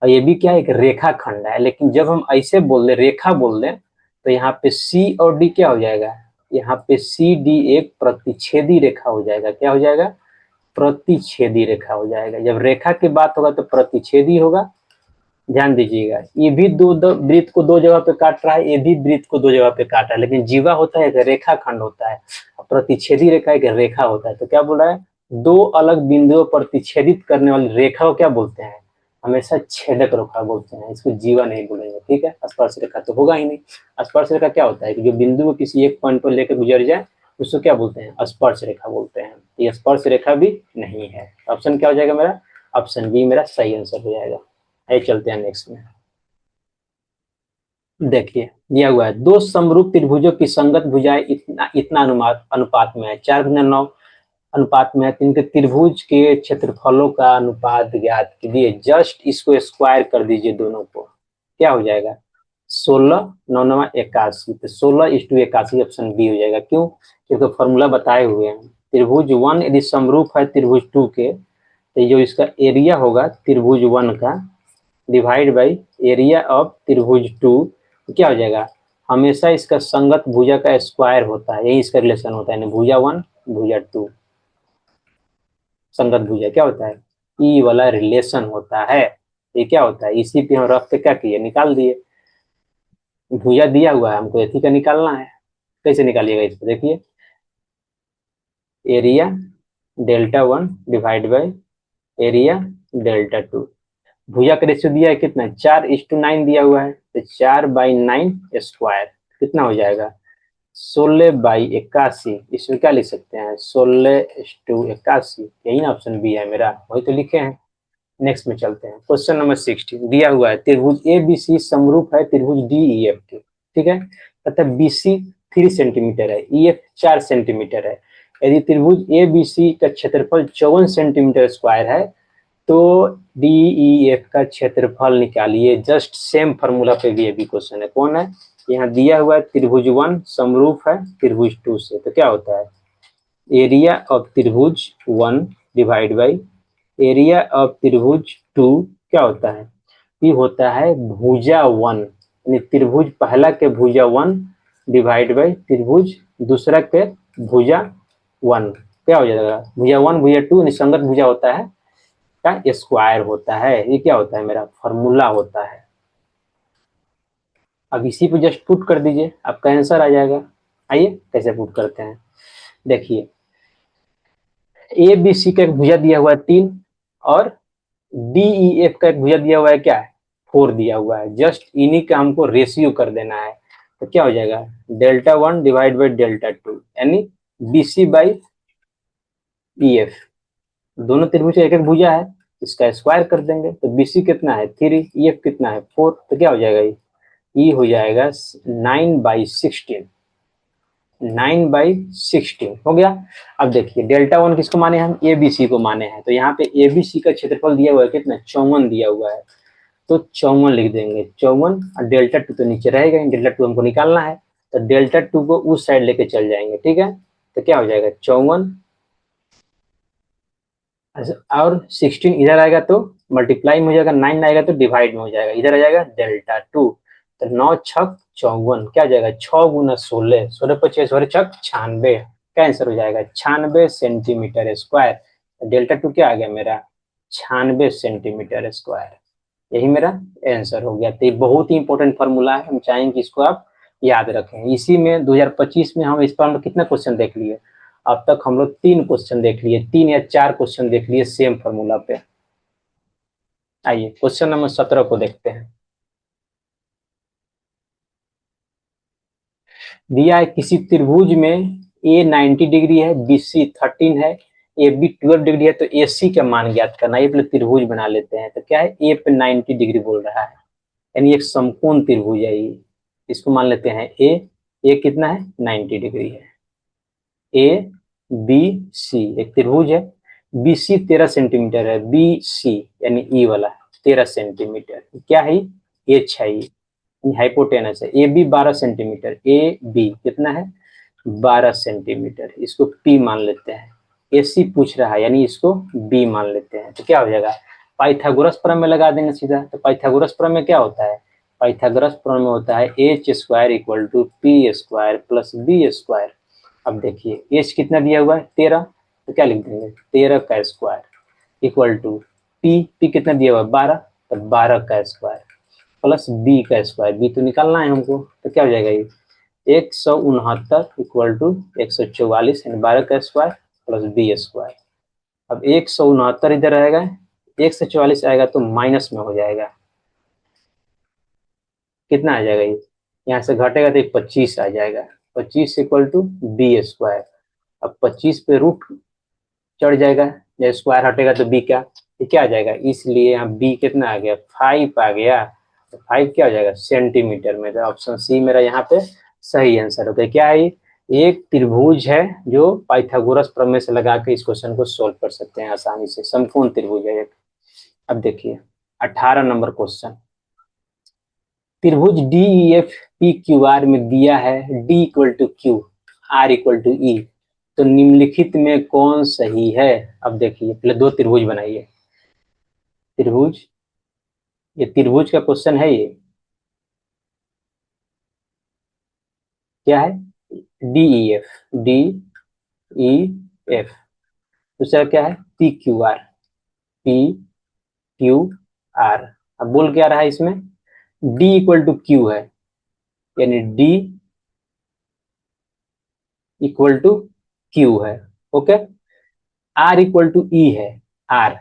और ये भी क्या है, एक रेखा खंड है। लेकिन जब हम ऐसे बोल दे, रेखा बोल दें, तो यहाँ पे सी और डी क्या हो जाएगा, यहाँ पे सी डी एक प्रतिच्छेदी रेखा हो जाएगा, क्या हो जाएगा, प्रतिच्छेदी रेखा हो जाएगा। जब रेखा की बात होगा तो प्रतिच्छेदी होगा। ध्यान दीजिएगा, ये भी दो वृत्त को दो जगह पे काट रहा है, ये भी वृत्त को दो जगह पे काट रहा है, लेकिन जीवा होता है एक रेखा खंड होता है, प्रतिच्छेदी रेखा एक रेखा होता है। तो क्या बोल रहा है, दो अलग बिंदुओं पर प्रतिच्छेदित करने वाली रेखा को क्या बोलते हैं, हमेशा छेदक रेखा बोलते हैं, इसको जीवा नहीं बोलेंगे, ठीक है। स्पर्श रेखा तो होगा ही नहीं। स्पर्श रेखा क्या होता है कि जो बिंदु को किसी एक पॉइंट पर लेकर गुजर जाए उसको क्या बोलते हैं, स्पर्श रेखा बोलते हैं। ये स्पर्श रेखा भी नहीं है। ऑप्शन क्या हो जाएगा मेरा, ऑप्शन बी मेरा सही आंसर हो जाएगा। आइए चलते हैं नेक्स्ट में। देखिए दिया हुआ है, दो समरूप त्रिभुजों की संगत भुजाएं इतना इतना अनुपात में है, 4:9 अनुपात में है। तो इनके त्रिभुज के क्षेत्रफलों का अनुपात ज्ञात कीजिए। जस्ट इसको स्क्वायर कर दीजिए दोनों को, क्या हो जाएगा, 16 9 9 81। तो 16:81 ऑप्शन बी हो जाएगा। क्यों, क्योंकि फॉर्मूला बताए हुए हैं। त्रिभुज 1 यदि समरूप है त्रिभुज 2 के, तो जो इसका एरिया होगा त्रिभुज 1 का डिवाइड बाई एरिया ऑफ त्रिभुज 2, तो क्या हो जाएगा, हमेशा इसका संगत भुजा का स्क्वायर होता है, यही इसका रिलेशन होता है, भुजा 1 भुजा 2 संगत भुजा क्या होता है, ई वाला रिलेशन होता है। ये क्या होता है, इसी पे हम रख के क्या किए, निकाल दिए। भुजा दिया हुआ है हमको, इसी का निकालना है। कैसे निकालिएगा इसको, देखिए एरिया Δ1 डिवाइड बाई एरिया Δ2। भुजा का रेशियो दिया है कितना, 4:9 दिया हुआ है, तो 4/9 स्क्वायर कितना हो जाएगा, 16/81। इसमें क्या लिख सकते हैं, 16:81, यही ना ऑप्शन बी है मेरा, वही तो लिखे हैं। नेक्स्ट में चलते हैं, क्वेश्चन नंबर 16 दिया हुआ है, त्रिभुज ए बी सी समरूप है त्रिभुज डी ई एफ के, ठीक है, तथा बी सी 3 सेंटीमीटर है, ई एफ 4 सेंटीमीटर है। यदि त्रिभुज ए बी सी का क्षेत्रफल 54 सेंटीमीटर स्क्वायर है, तो डी ई एफ का क्षेत्रफल निकालिए। जस्ट सेम फॉर्मूला पे भी अभी क्वेश्चन है, कौन है, यहाँ दिया हुआ है त्रिभुज 1 समरूप है त्रिभुज 2 से, तो क्या होता है, एरिया ऑफ त्रिभुज 1 डिवाइड बाई एरिया ऑफ त्रिभुज 2 क्या होता है, ये होता है भुजा 1, यानी त्रिभुज पहला के भुजा 1 डिवाइड बाई त्रिभुज दूसरा के भुजा 1 क्या हो जाएगा, भुजा 1 भुजा 2 निसंगत भुजा होता है का स्क्वायर होता है। ये क्या होता है, मेरा फॉर्मूला होता है। अब इसी पे जस्ट पुट कर दीजिए, आपका आंसर आ जाएगा। आइए कैसे पुट करते हैं, देखिए ए बी सी का एक भुजा दिया हुआ है 3 और डी ई एफ का एक भुजा दिया हुआ है क्या है 4 दिया हुआ है। जस्ट इन्हीं का हमको रेशियो कर देना है। तो क्या हो जाएगा, डेल्टा 1 डिवाइड बाई डेल्टा 2 यानी B C by E F. दोनों त्रिभुज का एक एक भुजा है, इसका स्क्वायर कर देंगे तो बी सी कितना है 3, ई एफ कितना है 4, तो क्या हो जाएगा ये ई हो जाएगा 9/16। 9/16 हो गया। अब देखिए डेल्टा 1 किसको माने हम, ए बी सी को माने हैं। तो यहाँ पे ए बी सी का क्षेत्रफल दिया हुआ है कितना 54 दिया हुआ है, तो 54 लिख देंगे 54। और डेल्टा 2 तो नीचे रहेगा, डेल्टा 2 हमको निकालना है, तो डेल्टा 2 को उस साइड लेके चल जाएंगे, ठीक है। तो क्या हो जाएगा 54 और 16 इधर आएगा तो मल्टीप्लाई में हो जाएगा, 9 आएगा तो डिवाइड में हो जाएगा, इधर आ जाएगा डेल्टा 2। तो 9×6 = 54, क्या जाएगा 6×16, 16×5 96, क्या आंसर हो जाएगा 96 सेंटीमीटर स्क्वायर। डेल्टा 2 क्या आ गया मेरा 96 सेंटीमीटर स्क्वायर। यही मेरा आंसर हो गया। तो ये बहुत ही इंपॉर्टेंट फार्मूला है, हम चाहेंगे कि इसको आप याद रखें। इसी में 2025 में हम इस पर हम कितना क्वेश्चन देख लिए, अब तक हम लोग 3 क्वेश्चन देख लिए, 3 या 4 क्वेश्चन देख लिए सेम फार्मूला पे। आइए क्वेश्चन नंबर 17 को देखते हैं। दिया है किसी त्रिभुज में ए 90 डिग्री है, बी सी 13 है, ए बी 12 डिग्री है, तो ए सी का मान ज्ञात करना है। ये पहले त्रिभुज बना लेते हैं। तो क्या है ए पे 90 डिग्री बोल रहा है, यानी एक समकोण त्रिभुज है ये। इसको मान लेते हैं ए कितना है 90 डिग्री है। ए बी सी एक त्रिभुज है, बी सी 13 सेंटीमीटर है, बी सी यानी ई वाला 13 सेंटीमीटर, क्या है एच है, हाइपोटेनस है। A B 12 centimetre, A B कितना है 12 सेंटीमीटर, इसको पी मान लेते हैं। ए सी पूछ रहा है यानी इसको बी मान लेते हैं। तो क्या हो जाएगा पाइथागोरस प्रमेय लगा देंगे सीधा। तो पाइथागोरस प्रमेय क्या होता है, पाइथागोरस प्रमेय होता है H square equal to P square plus B square. अब देखिए एच कितना दिया हुआ है 13, तो क्या लिख देंगे 13 का स्क्वायर इक्वल टू पी कितना दिया हुआ है 12, तो 12 का स्क्वायर प्लस बी का स्क्वायर, बी तो निकालना है हमको। तो क्या हो जाएगा ये 169 इक्वल टू 144 यानी 12 का स्क्वायर प्लस बी स्क्वायर। अब 169 इधर आएगा, 144 आएगा तो माइनस में हो जाएगा, कितना आ जाएगा ये यहाँ से घटेगा तो 25 आ जाएगा, 25 इक्वल टू बी स्क्वायर। अब 25 पे रूट चढ़ जाएगा, जब स्क्वायर हटेगा तो बी का ये क्या आ जाएगा, इसलिए यहाँ बी कितना आ गया 5 आ गया। तो 5 क्या हो जाएगा सेंटीमीटर में। तो ऑप्शन सी मेरा यहाँ पे सही आंसर होता है। क्या है एक त्रिभुज है जो पाइथागोरस प्रमेय से लगा के इस क्वेश्चन को सोल्व कर सकते हैं आसानी से, समकोण त्रिभुज है एक। अब देखिए 18 नंबर क्वेश्चन, त्रिभुज D E F P Q R में दिया है D equal to Q R equal to E, तो निम्नलिखित में कौन सही है। अब देखिए पहले दो त्रिभुज बनाइए, त्रिभुज ये त्रिभुज का क्वेश्चन है ये, क्या है D E F, D E F. दूसरा क्या है P Q are, P Q are. अब बोल क्या रहा है इसमें डी इक्वल टू क्यू है, यानी डी इक्वल टू क्यू है, ओके। आर इक्वल टू ई है, आर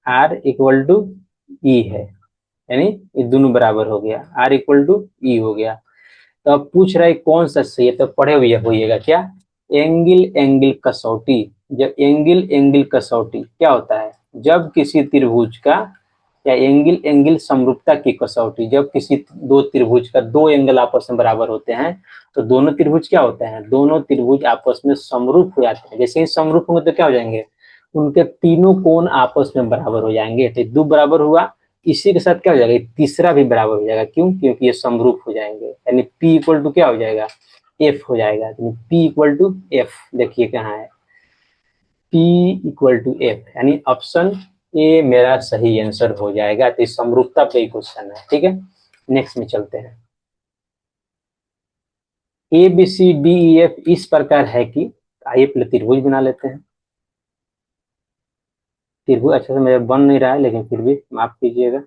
आर इक्वल टू ई है, यानी ये दोनों बराबर हो गया, आर इक्वल टू ई हो गया। तो अब पूछ रहा है कौन सा सही है, तो पढ़े हुए होइएगा क्या एंगल एंगल कसौटी। जब एंगल एंगल कसौटी क्या होता है, जब किसी त्रिभुज का या एंगल एंगल समरूपता की कसौटी, जब किसी दो त्रिभुज का दो एंगल आपस में बराबर होते हैं तो दोनों त्रिभुज क्या होते हैं, दोनों त्रिभुज आपस में समरूप हो जाते हैं। जैसे ही समरूप होंगे तो क्या हो जाएंगे उनके तीनों कोण आपस में बराबर हो जाएंगे। तो दो बराबर हुआ, इसी के साथ क्या हो जाएगा तीसरा भी बराबर हो जाएगा, क्यों क्योंकि ये समरूप हो जाएंगे, यानी P इक्वल टू क्या हो जाएगा F हो जाएगा। तो P इक्वल टू F देखिए कहाँ है P इक्वल टू F, यानी ऑप्शन ए मेरा सही आंसर हो जाएगा। तो इस समरूपता पे ही क्वेश्चन है, ठीक है। नेक्स्ट में चलते हैं। A B C D E F इस प्रकार है कि, आइए पहले त्रिभुज बना लेते हैं। त्रिभुज अच्छे से मेरा बन नहीं रहा है, लेकिन फिर भी माफ कीजिएगा।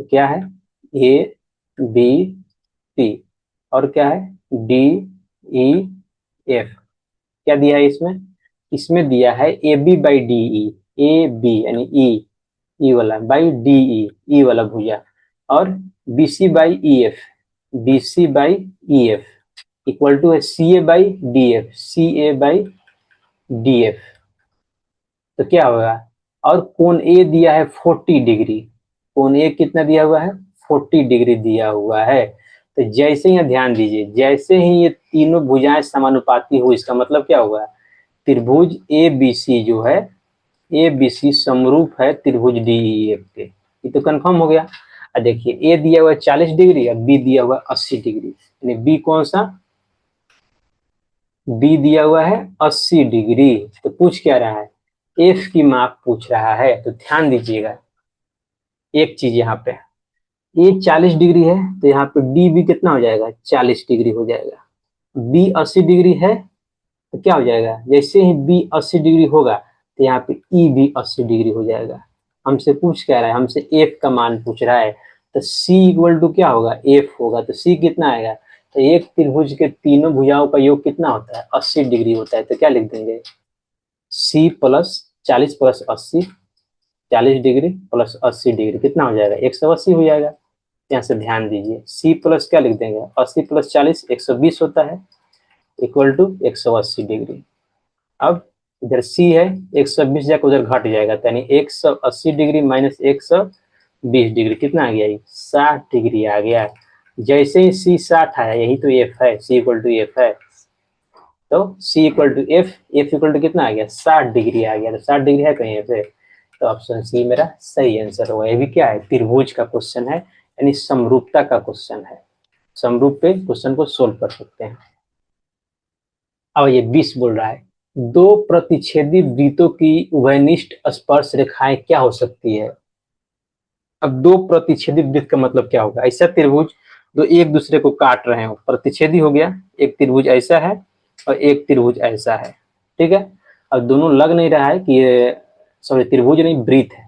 तो क्या है, ए बी सी और क्या है, डी ई एफ। क्या दिया है इसमें, इसमें दिया है A B by D E, A B यानी ई, ई वाला बाई डी ई वाला भुजा, और B C by E F, B C by E F equal to है C A by D F, C A by D F. तो क्या होगा, और कोण ए दिया है 40 डिग्री, कोण ए कितना दिया हुआ है, 40 डिग्री दिया हुआ है। तो जैसे ही ध्यान दीजिए, जैसे ही ये तीनों भुजाएं समानुपाती हो, इसका मतलब क्या होगा, त्रिभुज ए बी सी जो है, ए बी सी समरूप है त्रिभुज डी ई एफ के। ये तो कंफर्म हो गया। अब देखिए ए दिया हुआ है 40 डिग्री और बी दिया हुआ है 80 डिग्री, यानी बी कौन सा, बी दिया हुआ है 80 डिग्री। तो पूछ क्या रहा है, एफ की माप पूछ रहा है। तो ध्यान दीजिएगा एक चीज, यहाँ पे ए 40 डिग्री है तो यहाँ पे डी भी कितना हो जाएगा, 40 डिग्री हो जाएगा। बी 80 डिग्री है तो क्या हो जाएगा, जैसे ही बी 80 डिग्री होगा तो यहाँ पे ई भी 80 डिग्री हो जाएगा। हमसे पूछ क्या रहा है, हमसे एफ का मान पूछ रहा है। तो सी इक्वल टू क्या होगा, एफ होगा। तो सी कितना आएगा, तो एक त्रिभुज के तीनों भुजाओं का योग कितना होता है, 80 डिग्री होता है। तो क्या लिख देंगे, C plus 40 plus 80, 40 degree plus 80 degree कितना हो जाएगा, 180 हो जाएगा। यहाँ से ध्यान दीजिए, सी प्लस क्या लिख देंगे, 80 प्लस 40 120 होता है, इक्वल टू 180 डिग्री। अब इधर सी है, 120 जाकर उधर घट जाएगा, यानी 180 डिग्री माइनस 120 डिग्री कितना आ गया, 60 डिग्री आ गया। जैसे ही सी 60 आया, यही तो एफ है, सी इक्वल टू एफ है। तो C equal to F, F equal to कितना आ गया, 60 डिग्री आ गया। तो 60 डिग्री है कहीं पे, तो ऑप्शन सी मेरा सही आंसर होगा। ये भी क्या है, त्रिभुज का क्वेश्चन है, यानी समरूपता का क्वेश्चन है। समरूप पे क्वेश्चन को सोल्व कर सकते हैं। अब ये 20 बोल रहा है, दो प्रतिच्छेदी वृत्तों की उभयनिष्ठ स्पर्श रेखाएं क्या हो सकती है। अब दो प्रतिच्छेदी वृत्त का मतलब क्या होगा, ऐसा त्रिभुज जो एक दूसरे को काट रहे हो, प्रतिच्छेदी हो गया। एक त्रिभुज ऐसा है और एक त्रिभुज ऐसा है, ठीक है। अब दोनों लग नहीं रहा है कि ये, सॉरी त्रिभुज नहीं वृत्त है।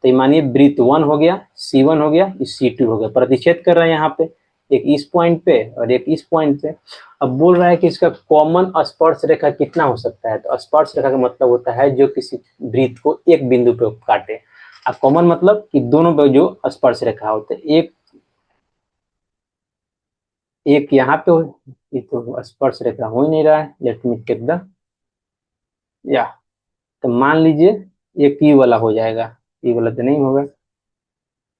तो ये मानिए वृत्त 1 हो गया, C1 हो गया, C2 हो गया, प्रतिच्छेद कर रहे हैं यहाँ पे, एक इस पॉइंट पे और एक इस पॉइंट पे। अब बोल रहा है कि इसका कॉमन स्पर्श रेखा कितना हो सकता है। तो स्पर्श रेखा का मतलब होता है जो किसी वृत्त को एक बिंदु पे काटे। अब कॉमन मतलब कि दोनों पे जो स्पर्श रेखा होते हैं, एक एक यहाँ पे ये तो स्पर्श रेखा हो ही नहीं रहा है, लेट मी टेक द, या तो मान लीजिए एक ई वाला हो जाएगा, ई वाला तो नहीं होगा,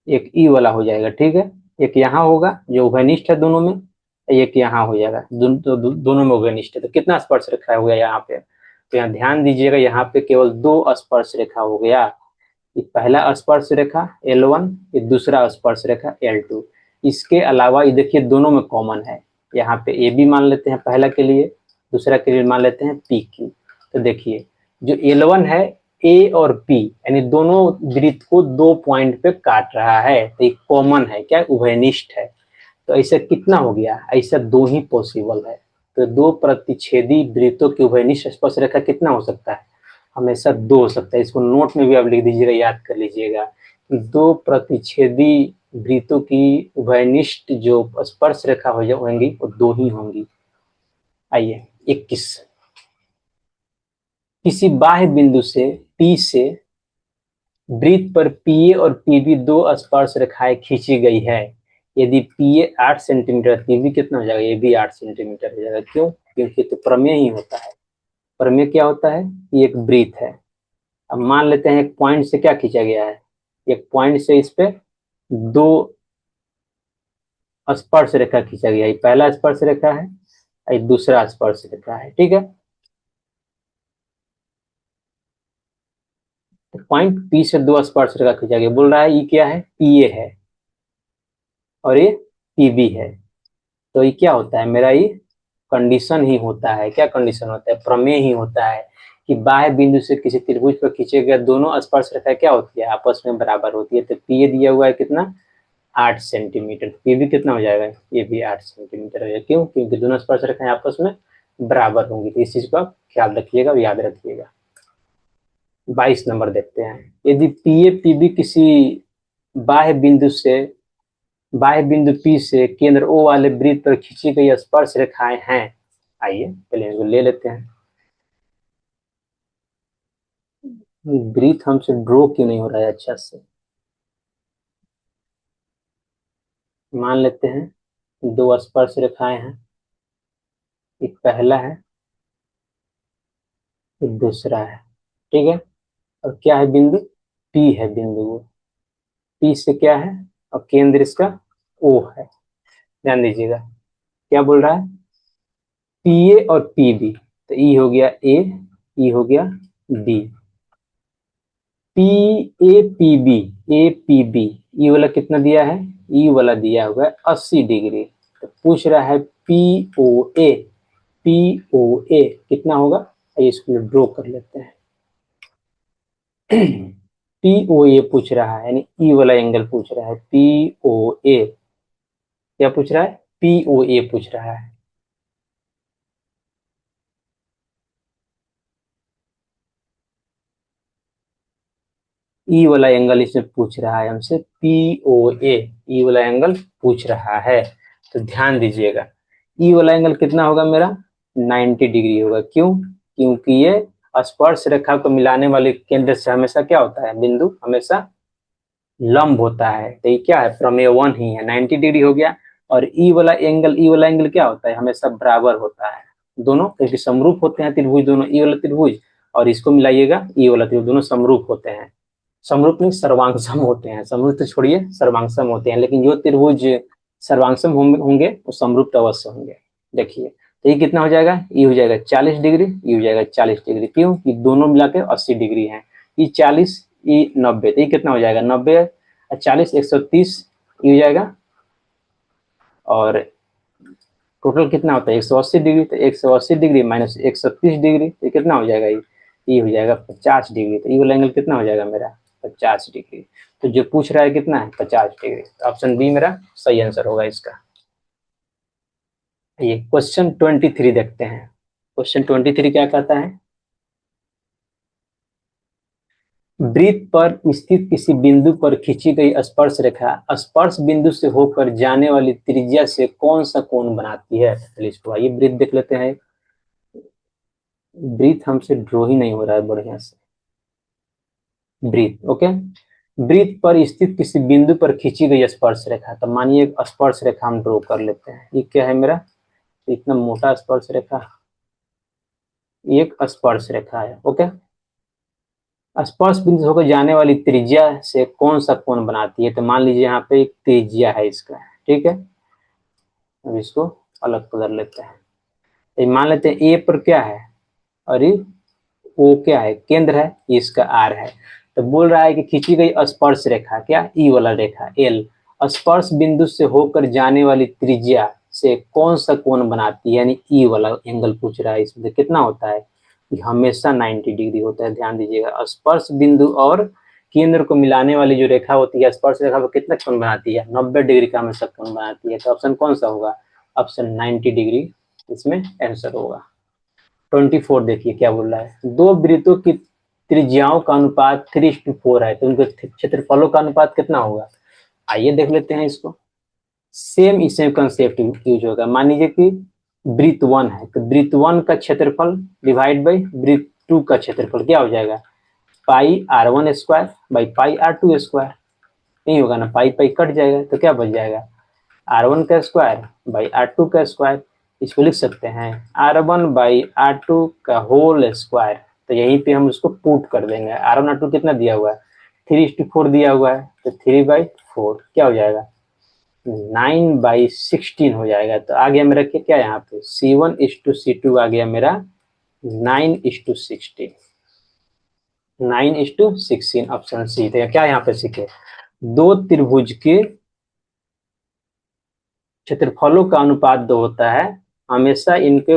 एक ई वाला हो जाएगा, ठीक है। एक यहाँ होगा जो उभयनिष्ठ है दोनों में, एक यहाँ हो जाएगा, दोनों में उभयनिष्ठ है। तो कितना स्पर्श रेखा हो गया यहाँ पे, तो यहाँ ध्यान दीजिएगा, यहाँ पे केवल 2 स्पर्श रेखा हो गया। ये पहला स्पर्श रेखा L1, ये दूसरा स्पर्श रेखा L2। इसके अलावा ये देखिए दोनों में कॉमन है, यहाँ पे ए बी मान लेते हैं पहला के लिए, दूसरा के लिए मान लेते हैं पी क्यू। तो देखिए जो L1 है, ए और पी यानी दोनों वृत्त को 2 पॉइंट पे काट रहा है, तो ये कॉमन है, क्या उभयनिष्ठ है। तो ऐसा कितना हो गया, ऐसा 2 ही पॉसिबल है। तो 2 प्रतिच्छेदी वृत्तों की उभयनिष्ठ स्पर्श रेखा कितना हो सकता है, हमेशा 2 हो सकता है। इसको नोट में भी आप लिख दीजिएगा, याद कर लीजिएगा कि 2 प्रतिच्छेदी वृत्तों की उभयनिष्ठ जो स्पर्श रेखा होंगी वो 2 ही होंगी। आइए 21, किसी बाह्य बिंदु से P से वृत्त पर PA और PB 2 स्पर्श रेखाएं खींची गई है। यदि PA 8 सेंटीमीटर, PB कितना हो जाएगा, ये भी 8 सेंटीमीटर हो जाएगा। क्यों, क्योंकि तो प्रमेय ही होता है। प्रमेय क्या होता है, ये एक वृत्त है। अब मान लेते हैं एक पॉइंट से क्या खींचा गया है, एक पॉइंट से इस पे 2 स्पर्श रेखा खींचा गया है। पहला स्पर्श रेखा है, ये दूसरा स्पर्श रेखा है, ठीक है। पॉइंट पी से 2 स्पर्श रेखा खींचा गया, बोल रहा है ये क्या है, पीए है और ये पीबी है। तो ये क्या होता है, मेरा ये कंडीशन ही होता है। क्या कंडीशन होता है, प्रमेय ही होता है कि बाह्य बिंदु से किसी त्रिभुज पर खींचे गए दोनों स्पर्श रेखा क्या होती है, आपस में बराबर होती है। तो पीए दिया हुआ है कितना, 8 सेंटीमीटर। ये भी कितना हो जाएगा, ये भी 8 सेंटीमीटर हो जाएगा। क्यों, क्योंकि दोनों स्पर्श रेखाएं आपस में बराबर होंगी। तो इस चीज को आप ख्याल रखिएगा और याद रखिएगा। 22 नंबर देखते हैं। यदि पी ए पी बी किसी बाह्य बिंदु से बाह्य बिंदु P से केंद्र O वाले वृत्त पर खींची गई स्पर्श रेखाएं हैं। आइए पहले इनको ले लेते हैं। वृत्त हमसे ड्रॉ क्यों नहीं हो रहा है अच्छा से। मान लेते हैं दो स्पर्श रेखाएं हैं, एक पहला है, एक दूसरा है। ठीक है, और क्या है बिंदु, P है बिंदु। वो P से क्या है, और केंद्र इसका O है। ध्यान दीजिएगा क्या बोल रहा है, पी ए और पी बी। तो ई हो गया ए, ई हो गया B. P A P B, A P B, E वाला कितना दिया है, ई वाला दिया हुआ है 80 डिग्री। तो पूछ रहा है पी ओ ए, पी ओ ए कितना होगा, ये इसको ड्रॉ कर लेते हैं। पी ओ ए पूछ रहा है, यानी ई वाला एंगल पूछ रहा है। पी ओ ए क्या पूछ रहा है, पी ओ ए पूछ रहा है। ई वाला एंगल इसमें पूछ रहा है हमसे, पी ओ ए, ई वाला एंगल पूछ रहा है। तो ध्यान दीजिएगा ई वाला एंगल कितना होगा मेरा, 90 डिग्री होगा। क्यों, क्योंकि ये स्पर्श रेखा को मिलाने वाले केंद्र से हमेशा क्या होता है, बिंदु हमेशा लंब होता है। तो ये क्या है, प्रमेय 1 ही है, 90 डिग्री हो गया। और ई वाला एंगल क्या होता है, हमेशा बराबर होता है। दोनों क्योंकि समरूप होते हैं त्रिभुज, दोनों ई वाला त्रिभुज और इसको मिलाइएगा ई वाला त्रिभुज, दोनों समरूप होते हैं। समरूप नहीं, सर्वांगसम होते हैं। समरूप तो छोड़िए, सर्वांगसम होते हैं। लेकिन जो त्रिभुज सर्वांगसम होंगे वो समरूप तो अवश्य होंगे। देखिए तो ये कितना हो जाएगा, ये हो जाएगा 40 डिग्री, ये हो जाएगा 40 डिग्री। क्यों, ये दोनों मिला के 80 डिग्री है। ये 40, ये 90, तो ये कितना हो जाएगा 90 और 40 130, ये हो जाएगा। और टोटल कितना होता है 180 डिग्री। तो 180 डिग्री माइनस 130 डिग्री, तो कितना हो जाएगा, ये हो जाएगा 50 डिग्री। तो ये वाला एंगल कितना हो जाएगा मेरा, 50 डिग्री। तो जो पूछ रहा है कितना है, 50 डिग्री। तो ऑप्शन बी मेरा सही आंसर होगा इसका। ये क्वेश्चन 23 देखते हैं। क्वेश्चन 23 क्या कहता है, वृत्त पर स्थित किसी बिंदु पर खींची गई स्पर्श रेखा स्पर्श बिंदु से होकर जाने वाली त्रिज्या से कौन सा कोण बनाती है। चलिए इसको आइए वृत्त देख लेते हैं। वृत्त हमसे ड्रॉ ही नहीं हो रहा है बढ़िया से। वृत्त ओके, वृत्त पर स्थित किसी बिंदु पर खींची गई स्पर्श रेखा। तो मानिए एक स्पर्श रेखा हम ड्रॉ कर लेते हैं। ये क्या है मेरा, इतना मोटा स्पर्श रेखा, एक स्पर्श रेखा है। ओके, स्पर्श बिंदु से होकर जाने वाली त्रिज्या से कौन सा कोण बनाती है। तो मान लीजिए यहाँ पे एक त्रिज्या है इसका, ठीक है। अब इसको अलग कर लेते हैं। तो मान लेते हैं ए पर क्या है, और ये ओ क्या है, केंद्र है, ये इसका आर है। तो बोल रहा है कि खींची गई स्पर्श रेखा क्या, ई वाला रेखा एल, स्पर्श बिंदु से होकर जाने वाली त्रिज्या से कौन सा कोण बनाती है, यानी ई वाला एंगल पूछ रहा है। इसमें कितना होता है, कि हमेशा 90 डिग्री होता है। ध्यान दीजिएगा स्पर्श बिंदु और केंद्र को मिलाने वाली जो रेखा होती है, स्पर्श रेखा को कितना कोण बनाती है, 90 डिग्री का हमेशा कोण बनाती है। तो ऑप्शन कौन सा होगा, ऑप्शन 90 डिग्री इसमें आंसर होगा। 24 देखिए क्या बोल रहा है, दो वृत्तों की त्रिज्याओं का अनुपात 3:4 है, तो उनके क्षेत्रफलों का अनुपात कितना होगा। आइए देख लेते हैं इसको। सेम इसे कंसेप्ट यूज होगा। मान लीजिए कि वृत्त 1 है, तो वृत्त 1 का क्षेत्रफल डिवाइड बाई वृत्त 2 का क्षेत्रफल क्या हो जाएगा, पाई r1² बाई पाई r2²। नहीं होगा ना, पाई पाई कट जाएगा तो क्या बच जाएगा, r1² बाई r2²। इसको लिख सकते हैं r1 बाई r2 का होल स्क्वायर। तो यहीं पे हम उसको पुट कर देंगे। r1 r2 कितना दिया हुआ है, 3:4 दिया हुआ है। तो 3/4 क्या हो जाएगा, 9/16 हो जाएगा। तो आ गया मेरा क्या यहाँ पे, C1:C2 आ गया मेरा 9:16, 9:16 ऑप्शन सी। तो क्या यहाँ पे सीखे, दो त्रिभुज के क्षेत्रफलों का अनुपात 2 होता है, हमेशा इनके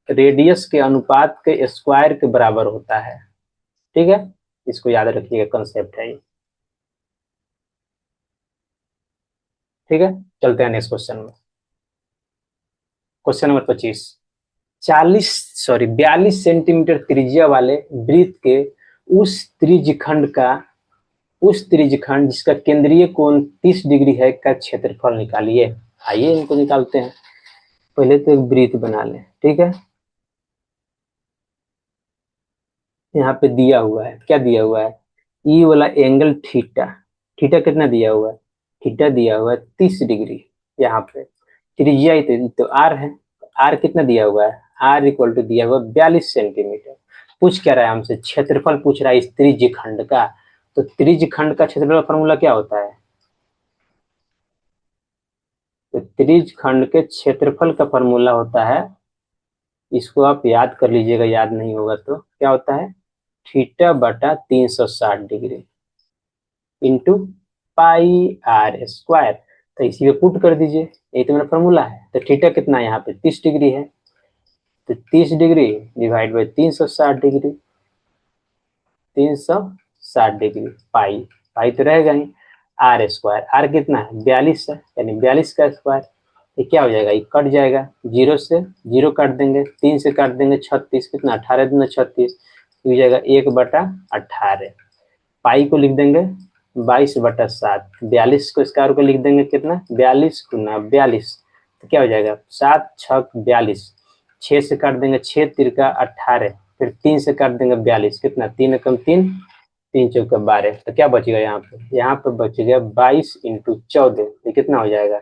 रेडियस के अनुपात के स्क्वायर के बराबर होता है। ठीक है, इसको याद रखिएगा, कंसेप्ट है ये। ठीक है, चलते हैं नेक्स्ट क्वेश्चन में। Question number 25। 42 सेंटीमीटर त्रिज्या वाले वृत्त के उस त्रिज्यखंड का उस त्रिज्यखंड जिसका केंद्रीय कोण 30 डिग्री है का क्षेत्रफल निकालिए। आइए इनको निकालते हैं। पहले तो एक वृत्त बना लें, ठीक है। यहाँ पे दिया हुआ है, क्या दिया हुआ है, ई वाला एंगल थीटा। थीटा कितना दिया हुआ है, थीटा दिया हुआ है 30 डिग्री। यहाँ पे त्रिज्या तो आर है, आर कितना दिया हुआ है, आर इक्वल टू दिया हुआ 42 सेंटीमीटर। पूछ क्या रहा है हमसे, क्षेत्रफल पूछ रहा है इस त्रिज्य खंड का। तो त्रिज्य खंड का क्षेत्रफल फॉर्मूला क्या होता है, तो त्रिज्य खंड के क्षेत्रफल का फॉर्मूला होता है, इसको आप याद कर लीजिएगा, याद नहीं होगा तो क्या होता है, थीटा बटा 360 degree into pi r square. तो इसी पे पुट कर दीजिए, यही तो मेरा फॉर्मूला है। तो थीटा कितना है, यहाँ पे 30 डिग्री है, तो 30 degree divide by 360 degree, 360 degree pi, pi तो रहेगा ही, आर स्क्वायर, आर कितना है 42 है, यानी 42 का स्क्वायर। ये क्या हो जाएगा, ये कट जाएगा, जीरो से जीरो काट देंगे, 3 से काट देंगे 36, कितना 18 दूना 36, हो जाएगा 1/18। पाई को लिख देंगे 22/7, 42 को स्क्वायर को लिख देंगे कितना 42 × 42, तो क्या हो जाएगा 7×6 = 42, 6 से काट देंगे 6×3 = 18, फिर 3 से काट देंगे 42, कितना 3 × 3 = 3×4 = 12, तो क्या बचेगा यहाँ पे बच गया 22 × 14, ये कितना हो जाएगा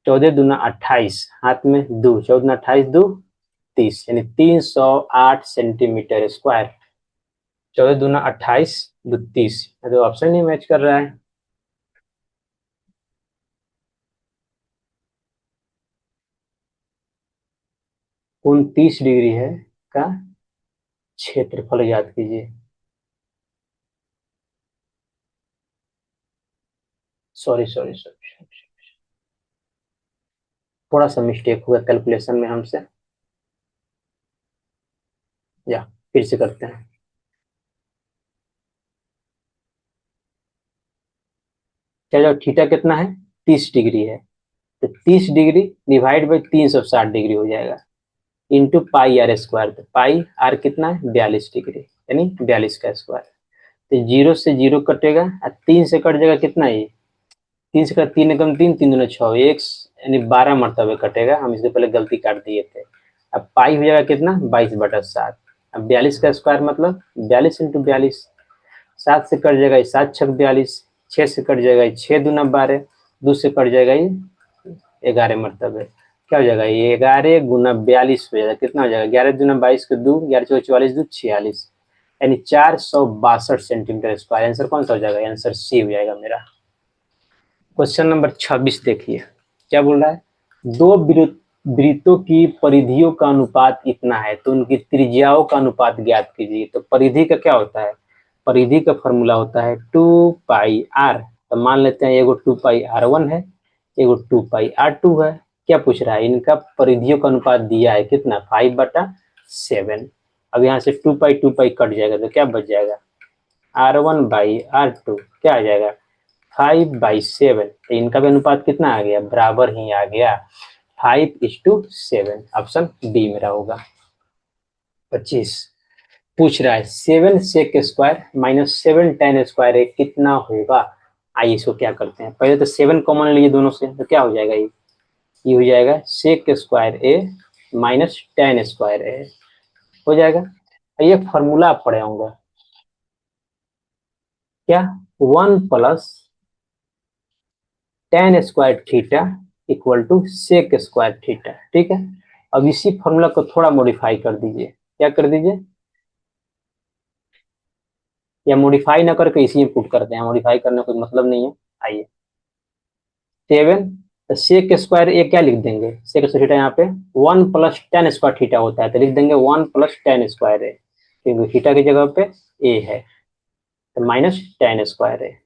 14 दूना 28, हाथ में 2, 14 दूना 28, 2 30, यानी 308 सेंटीमीटर स्क्वायर। 14 दूना 28, 2 30, तो ऑप्शन नहीं मैच कर रहा है। कोण 30 डिग्री है का क्षेत्रफल याद कीजिए। सॉरी सॉरी सॉरी, थोड़ा सा मिस्टेक हुआ कैलकुलेशन में हमसे, या फिर से करते हैं। चलो थीटा कितना है 30 डिग्री है, तो 30 डिग्री डिवाइड बाई 360 डिग्री हो जाएगा, इंटू पाई आर स्क्वायर, तो पाई आर कितना है 42 डिग्री, यानी 42 का स्क्वायर। तो जीरो से जीरो कटेगा और 3 से कट जाएगा, कितना है 3 से कट 3 एकम 3, 3 दूना 6, एक यानी 12 मरतबे कटेगा, हम इससे पहले गलती काट दिए थे। अब पाई हो जाएगा कितना 22/7, अब 42 का स्क्वायर मतलब 42 इंटू 42, 7 से कट जाएगा 7×6 = 42, 6 से कट जाएगा 6 दूना 12, 2 से कट जाएगा ये 11 मरतबे, क्या हो जाएगा ये 11 × 42 हो जाएगा, कितना हो जाएगा 11 दूना 22 के 2, 11 × 44, 2 46, यानी 462 सेंटीमीटर स्क्वायर। आंसर कौन सा हो जाएगा, आंसर सी हो जाएगा मेरा। क्वेश्चन नंबर 26 देखिए, क्या बोल रहा है, दो वृत्तों की परिधियों का अनुपात इतना है तो उनकी त्रिज्याओं का अनुपात ज्ञात कीजिए। तो परिधि का क्या होता है, परिधि का फॉर्मूला होता है 2πr। तो मान लेते हैं एगो 2πr1 है, एगो 2πr2 है। क्या पूछ रहा है, इनका परिधियों का अनुपात दिया है कितना 5/7। अब यहाँ से 2π कट जाएगा तो क्या बच जाएगा r1/r2, क्या आ जाएगा 5/7। तो इनका भी अनुपात कितना आ गया, बराबर ही आ गया, 5:7। ऑप्शन डी मेरा होगा। 25 पूछ रहा है 7 sec square minus 7 tan square है कितना होगा। आइए इसको क्या करते हैं, पहले तो 7 कॉमन लीजिए दोनों से, तो क्या हो जाएगा ये हो जाएगा सेक स्क्वायर ए माइनस tan स्क्वायर ए हो जाएगा। ये फॉर्मूला आप पढ़े होंगे, क्या 1 + tan² इक्वल टू sec² ठीक है। अब इसी फॉर्मूला को थोड़ा मॉडिफाई कर दीजिए, क्या कर दीजिए, या मॉडिफाई ना करके इसी में पुट करते हैं, मॉडिफाई करने का कोई मतलब नहीं है। आइए 7, तो sec² ए क्या लिख देंगे, sec² यहाँ पे 1 + tan² होता है, तो लिख देंगे 1 + tan² ए, क्योंकि थीटा की जगह पे ए है, तो माइनस tan² ए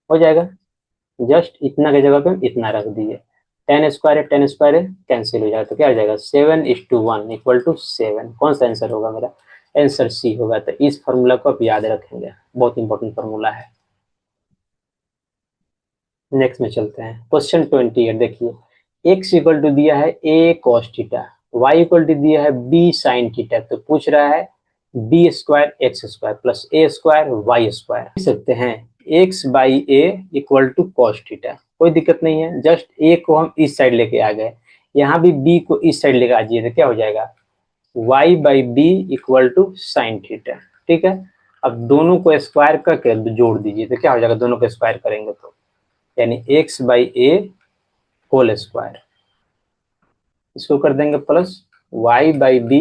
हो जाएगा। जस्ट इतना की जगह पे इतना रख दिए, tan² कैंसिल हो जाएगा, तो क्या हो जाएगा 7:1 इक्वल टू 7। कौन सा आंसर होगा मेरा, आंसर सी होगा। तो इस फॉर्मूला को आप याद रखेंगे, बहुत इंपॉर्टेंट फॉर्मूला है। नेक्स्ट में चलते हैं। क्वेश्चन 28 देखिए, x इक्वल टू दिया है a cos theta, y equal to दिया है b sin थीटा, तो पूछ रहा है b square x square plus a square Y square. लिख सकते हैं x by A equal to cos theta, कोई दिक्कत नहीं है, जस्ट a को हम इस साइड लेके आ गए, यहाँ भी b को इस साइड लेके आ जाइए तो क्या हो जाएगा y by B equal to sine theta. ठीक है, अब दोनों को स्क्वायर करके जोड़ दीजिए तो क्या हो जाएगा, दोनों को स्क्वायर करेंगे तो यानी x by A whole square, इसको कर देंगे plus y by B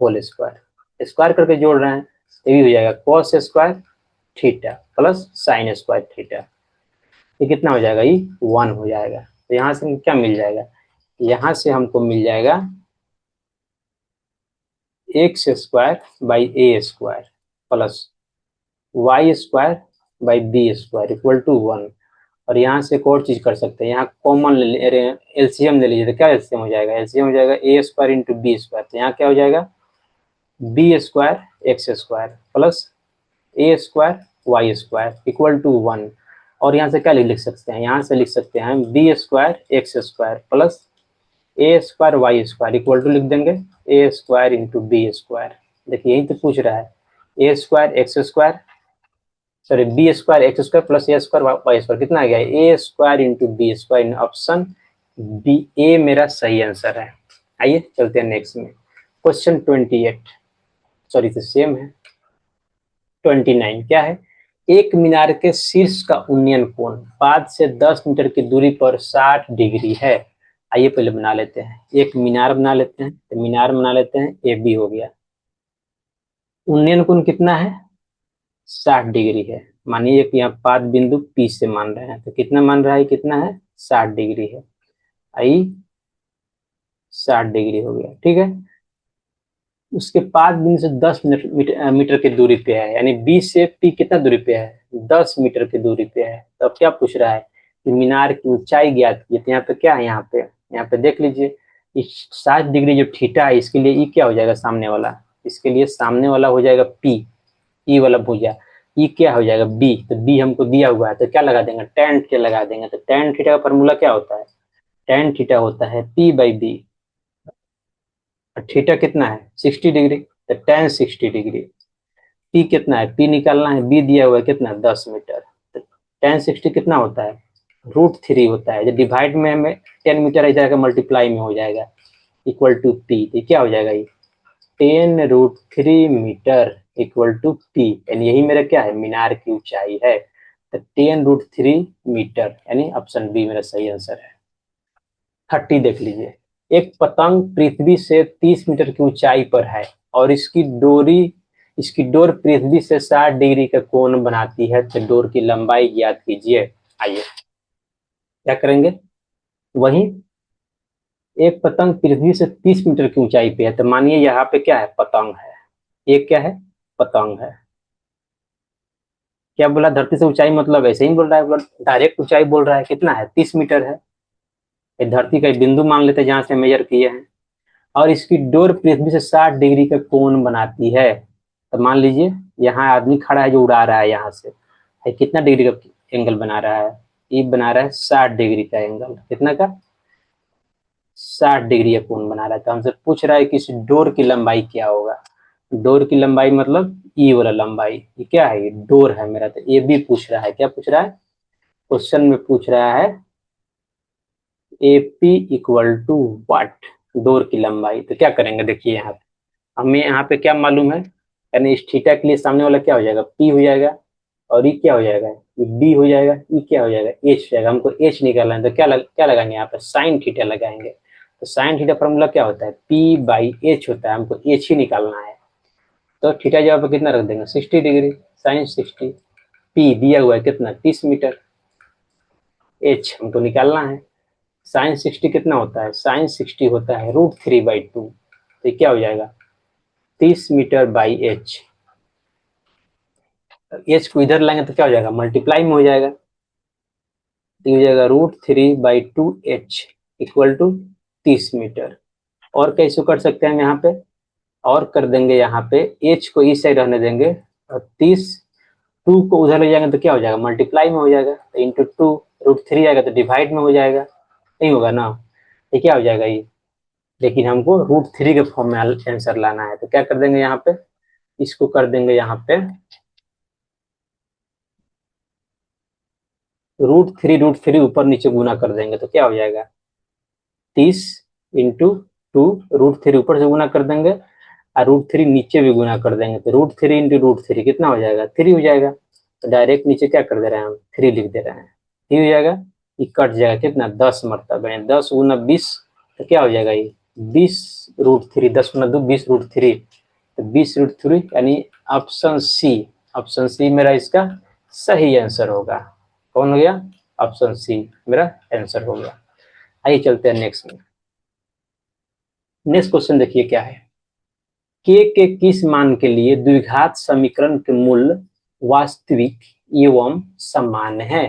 whole square, square करके जोड़ रहे हैं, ये भी हो जाएगा cos square theta plus sine square theta, ये कितना हो जाएगा, ये 1 हो जाएगा। तो यहाँ से क्या मिल जाएगा, यहाँ से हमको मिल जाएगा x square by A square plus y square by B square equal to 1। और यहाँ से एक और चीज कर सकते हैं, यहाँ कॉमन एलसीएम ले लीजिए तो क्या एलसीएम हो जाएगा, एलसीएम हो जाएगा A square into B square, तो यहाँ क्या हो जाएगा B square x square plus A square Y square equal to 1। और यहाँ से क्या लिख सकते हैं, यहाँ से लिख सकते हैं B square x square plus A square Y square equal to लिख देंगे A square into B square. देखिए यही तो पूछ रहा है, A square x square sorry B square x square plus A square Y square कितना आ गया, A square into B square, option B A मेरा सही आंसर है। आइए चलते हैं नेक्स्ट में। क्वेश्चन 28 सॉरी तो सेम है। 29 क्या है, एक मीनार के शीर्ष का उन्नयन कोण 5 से 10 मीटर की दूरी पर 60 डिग्री है। आइए पहले बना लेते हैं, एक मीनार बना लेते हैं, तो मीनार बना लेते हैं, ए बी हो गया, उन्नयन कोण कितना है 60 डिग्री है, मानिए कि यहाँ 5 बिंदु पी से मान रहे हैं, तो कितना मान रहा है, कितना है 60 डिग्री है, आई 60 डिग्री हो गया। ठीक है, उसके 5 बिंदु से 10 मीटर की दूरी पे है, यानी बी से पी कितना दूरी पे है 10 मीटर की दूरी पे है। तो अब क्या पूछ रहा है कि मीनार की ऊंचाई ज्ञात की, तो यहाँ पे क्या है, यहाँ पे देख लीजिए इस 60 डिग्री जो थीटा है इसके लिए ई क्या हो जाएगा सामने वाला, इसके लिए सामने वाला हो जाएगा पी, ई वाला भुजा, ई क्या हो जाएगा बी, तो बी हमको दिया हुआ है तो क्या लगा देंगे tan थीटा लगा देंगे, तो tan थीटा का फॉर्मूला क्या होता है, tan थीटा होता है पी बाई बी, और थीटा कितना है 60 डिग्री, तो tan 60 डिग्री, पी कितना है, पी निकालना है, बी दिया हुआ है कितना 10 मीटर, तो tan 60 कितना होता है √3 होता है, जब डिवाइड में हमें 10 मीटर आ जाएगा मल्टीप्लाई में हो जाएगा इक्वल टू पी, तो क्या हो जाएगा ये 10√3 मीटर इक्वल टू पी, यानी यही मेरा क्या है मीनार की ऊंचाई है, तो 10√3 मीटर, यानी ऑप्शन बी मेरा सही आंसर है। 30 देख लीजिए, एक पतंग पृथ्वी से 30 मीटर की ऊंचाई पर है और इसकी डोर पृथ्वी से 60 डिग्री का कोण बनाती है, तो डोर की लंबाई ज्ञात कीजिए। आइए क्या करेंगे, वही एक पतंग पृथ्वी से 30 मीटर की ऊंचाई पे है, तो मानिए यहाँ पे क्या है पतंग है, एक क्या है पतंग है, क्या बोला धरती से ऊंचाई मतलब ऐसे ही बोल रहा है, डायरेक्ट ऊंचाई बोल रहा है, कितना है 30 मीटर है, ये धरती का एक बिंदु मान लेते हैं जहां से मेजर किए हैं, और इसकी डोर पृथ्वी से 60 डिग्री का कोण बनाती है, तो मान लीजिए यहाँ आदमी खड़ा है जो उड़ा रहा है यहाँ से, है कितना डिग्री का एंगल बना रहा है, ये बना रहा है 60 डिग्री का एंगल, कितना का 60 डिग्री का कोण बना रहा है, तो हमसे पूछ रहा है कि इस डोर की लंबाई क्या होगा, डोर की लंबाई मतलब ई वाला लंबाई, ये क्या है ये डोर है मेरा, तो ये भी पूछ रहा है, क्या पूछ रहा है क्वेश्चन में पूछ रहा है AP equal to what, door की लंबाई, तो क्या करेंगे देखिए यहाँ पे हमें यहाँ पे क्या मालूम है, यानी इस थीटा के लिए सामने वाला क्या हो जाएगा P हो जाएगा, और ये क्या हो जाएगा ये B हो जाएगा, ये क्या हो जाएगा H हो जाएगा, हमको H निकालना है, तो क्या लगाएंगे यहाँ पे साइन थीटा लगाएंगे, तो साइन थीटा फॉर्मूला क्या होता है P बाई H होता है, हमको H ही निकालना है, तो थीटा जगह पे कितना रख देंगे 60 डिग्री, साइन 60, पी दिया हुआ है कितना 30 मीटर, एच हमको निकालना है, साइन 60 कितना होता है, साइन 60 होता है √3/2, तो क्या हो जाएगा 30 मीटर बाई एच, एच को इधर लाएंगे तो क्या हो जाएगा मल्टीप्लाई में हो जाएगा, तो हो जाएगा √3/2h इक्वल टू 30 मीटर। और कैसे कर सकते हैं यहाँ पे, और कर देंगे यहाँ पे h को इस साइड रहने देंगे, और 30 2 को उधर ले जाएंगे तो क्या हो जाएगा मल्टीप्लाई में हो जाएगा, तो इंटू 2 √3 आएगा तो डिवाइड में हो जाएगा, नहीं होगा ना, ये क्या हो जाएगा ये, लेकिन हमको √3 के फॉर्म में आंसर लाना है, तो क्या कर देंगे यहाँ पे, इसको कर देंगे यहाँ पे √3 ऊपर नीचे गुना कर देंगे तो क्या हो जाएगा 30 × 2, √3 ऊपर से गुना कर देंगे और √3 नीचे भी गुना कर देंगे, तो √3 × √3 कितना हो जाएगा 3 हो जाएगा, तो डायरेक्ट नीचे क्या कर दे रहे हैं हम 3 लिख दे रहे हैं, 3 हो जाएगा, ये कट जाएगा कितना 10 मरतबा है, 10 × 20 तो क्या हो जाएगा ये 20 √3, 10 × 2 20 √3, तो 20 √3 यानी ऑप्शन सी मेरा इसका सही आंसर होगा। कौन हो गया, ऑप्शन सी मेरा आंसर हो गया। आइए चलते हैं नेक्स्ट में। नेक्स्ट क्वेश्चन देखिए क्या है, के किस मान के लिए द्विघात समीकरण के मूल वास्तविक एवं समान है,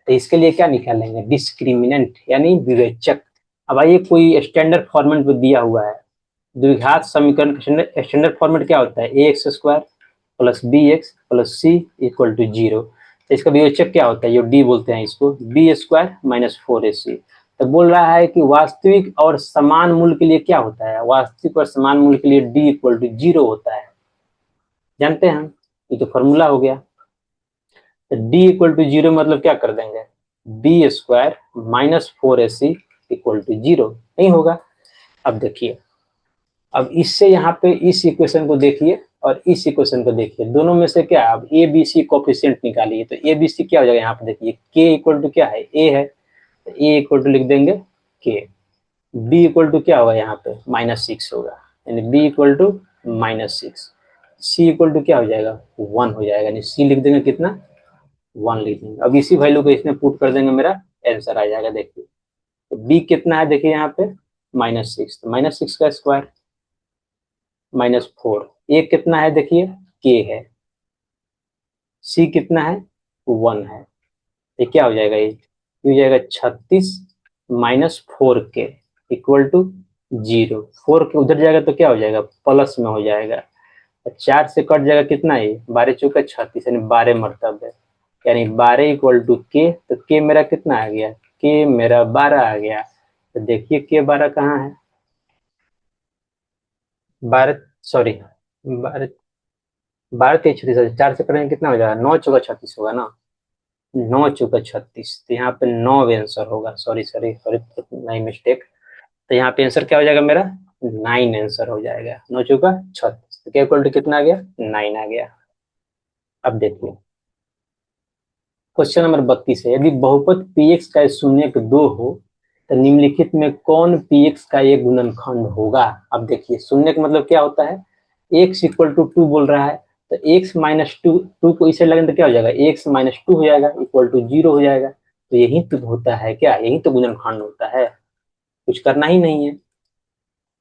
तो इसके लिए क्या निकालेंगे डिस्क्रिमिनेंट यानी विवेचक। अब आइए कोई स्टैंडर्ड फॉर्मेट में दिया हुआ है, द्विघात समीकरण का स्टैंडर्ड फॉर्मेट क्या होता है ax² + bx + c = 0, तो इसका विवेचक क्या होता है, जो डी बोलते हैं इसको b² - 4ac। तो बोल रहा है कि वास्तविक और समान मूल्य के लिए क्या होता है, वास्तविक और समान मूल्य के लिए d = 0 होता है, जानते हैं हम, ये तो फॉर्मूला हो गया। तो d = 0 मतलब क्या कर देंगे b² - 4ac = 0, नहीं होगा। अब देखिए, अब इससे यहाँ पे इस इक्वेशन को देखिए और इस इक्वेशन को देखिए, दोनों में से क्या, अब ए बी सी कोफिशिएंट निकालिए, तो ए बी सी क्या हो जाएगा, यहाँ पे देखिए k = क्या है a है, तो a = लिख देंगे k, b = क्या होगा यहाँ पे -6 होगा, यानी b = -6, c = क्या हो जाएगा 1 हो जाएगा, यानी c लिख देंगे कितना 1 लिख देंगे। अब इसी वैल्यू को इसमें पुट कर देंगे, मेरा आंसर आ जाएगा। देखिए तो b कितना है, देखिए यहाँ पे -6, तो -6 का स्क्वायर -4, ए कितना है देखिए के है, सी कितना है 1 है, ये क्या हो जाएगा, ये हो जाएगा 36 - 4k = 0, 4 के उधर जाएगा तो क्या हो जाएगा प्लस में हो जाएगा, 4 से कट जाएगा कितना, ये 12 चौका 36 यानी 12 मरतबा, यानी 12 = k, तो k मेरा कितना आ गया, k मेरा 12 आ गया। तो देखिए k 12 कहाँ है, 12 सॉरी 12, 12 तेईस 36, 4 से करेंगे कितना हो जाएगा 9 चौका 36 होगा ना, 9 चौका 36, तो यहाँ पे 9 आंसर होगा, सॉरी सॉरी सॉरी नहीं मिस्टेक, तो यहाँ पे आंसर क्या हो जाएगा मेरा 9 आंसर हो जाएगा, 9 चौका 36, तो क्या इक्वल टू कितना आ गया 9 आ गया। अब देखिए क्वेश्चन नंबर 32 है, यदि बहुपद px का शून्यक 2 हो तो निम्नलिखित में कौन px का एक गुणनखंड होगा। अब देखिए शून्यक मतलब क्या होता है, x = 2 बोल रहा है, तो x - 2 को इसे लगेंगे तो क्या हो जाएगा x - 2 हो जाएगा = 0 हो जाएगा, तो यही तो होता है क्या, यही तो गुणनखंड होता है, कुछ करना ही नहीं है,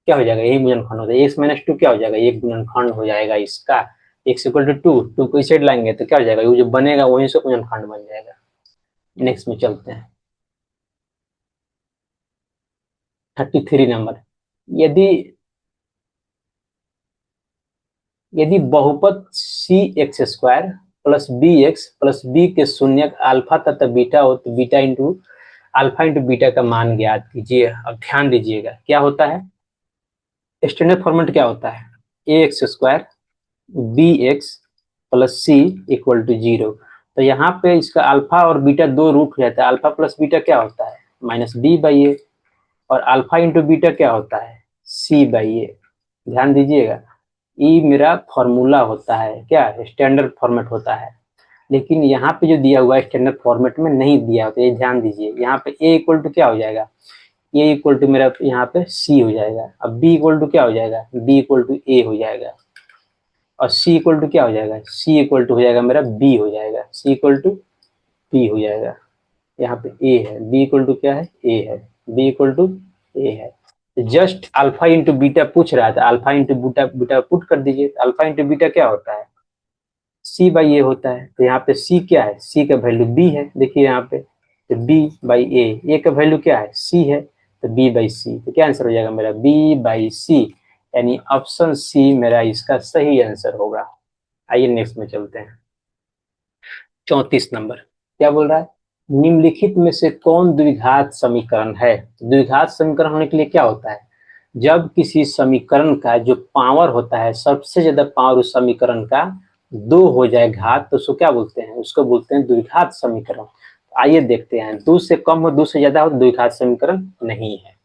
क्या हो जाएगा यही गुणनखंड होता है, x - 2 क्या हो जाएगा एक गुणनखंड हो जाएगा इसका, x = 2, 2 को इस साइड लाएंगे तो क्या हो जाएगा, ये जो बनेगा वहीं से गुणनखंड बन जाएगा। नेक्स्ट में चलते हैं 33 नंबर, यदि यदि बहुपद cx² + bx + b के शून्यक अल्फा तथा बीटा हो तो beta into alpha into beta का मान ज्ञात कीजिए। अब ध्यान दीजिएगा क्या होता है, स्टैंडर्ड फॉर्मेट क्या होता है ax² bx + c = 0, तो यहाँ पे इसका अल्फा और बीटा दो रूट हो जाता है, अल्फा प्लस बीटा क्या होता है -b/a, और अल्फा इंटू बीटा क्या होता है c/a। ध्यान दीजिएगा ये मेरा फॉर्मूला होता है, क्या स्टैंडर्ड फॉर्मेट होता है, लेकिन यहाँ पे जो दिया हुआ है स्टैंडर्ड फॉर्मेट में नहीं दिया होता, ये ध्यान दीजिए, यहाँ पे a = क्या हो जाएगा, a = मेरा यहाँ पे c हो जाएगा, अब b = क्या हो जाएगा b = a हो जाएगा, और c = क्या हो जाएगा c = हो जाएगा मेरा b हो जाएगा, c = b हो जाएगा, यहाँ पे a है, b = क्या है a है, b = a है, जस्ट अल्फा इंटू बीटा पूछ रहा था, alpha into beta beta put कर दीजिए, अल्फा इंटू बीटा क्या होता है c/a होता है, तो यहाँ पे c क्या है, c का वैल्यू b है, देखिए यहाँ पे तो b/a, a का वैल्यू क्या है c है, तो b/c, तो क्या आंसर हो जाएगा मेरा b/c, यानी ऑप्शन सी मेरा इसका सही आंसर होगा। आइए नेक्स्ट में चलते हैं 34 नंबर, क्या बोल रहा है, निम्नलिखित में से कौन द्विघात समीकरण है? द्विघात समीकरण होने के लिए क्या होता है? जब किसी समीकरण का जो पावर होता है, सबसे ज्यादा पावर उस समीकरण का 2 हो जाए घात, तो उसको क्या बोलते हैं? उसको बोलते हैं द्विघात समीकरण। आइए देखते हैं, 2 से कम हो 2 से ज्यादा हो तो द्विघात समीकरण नहीं है।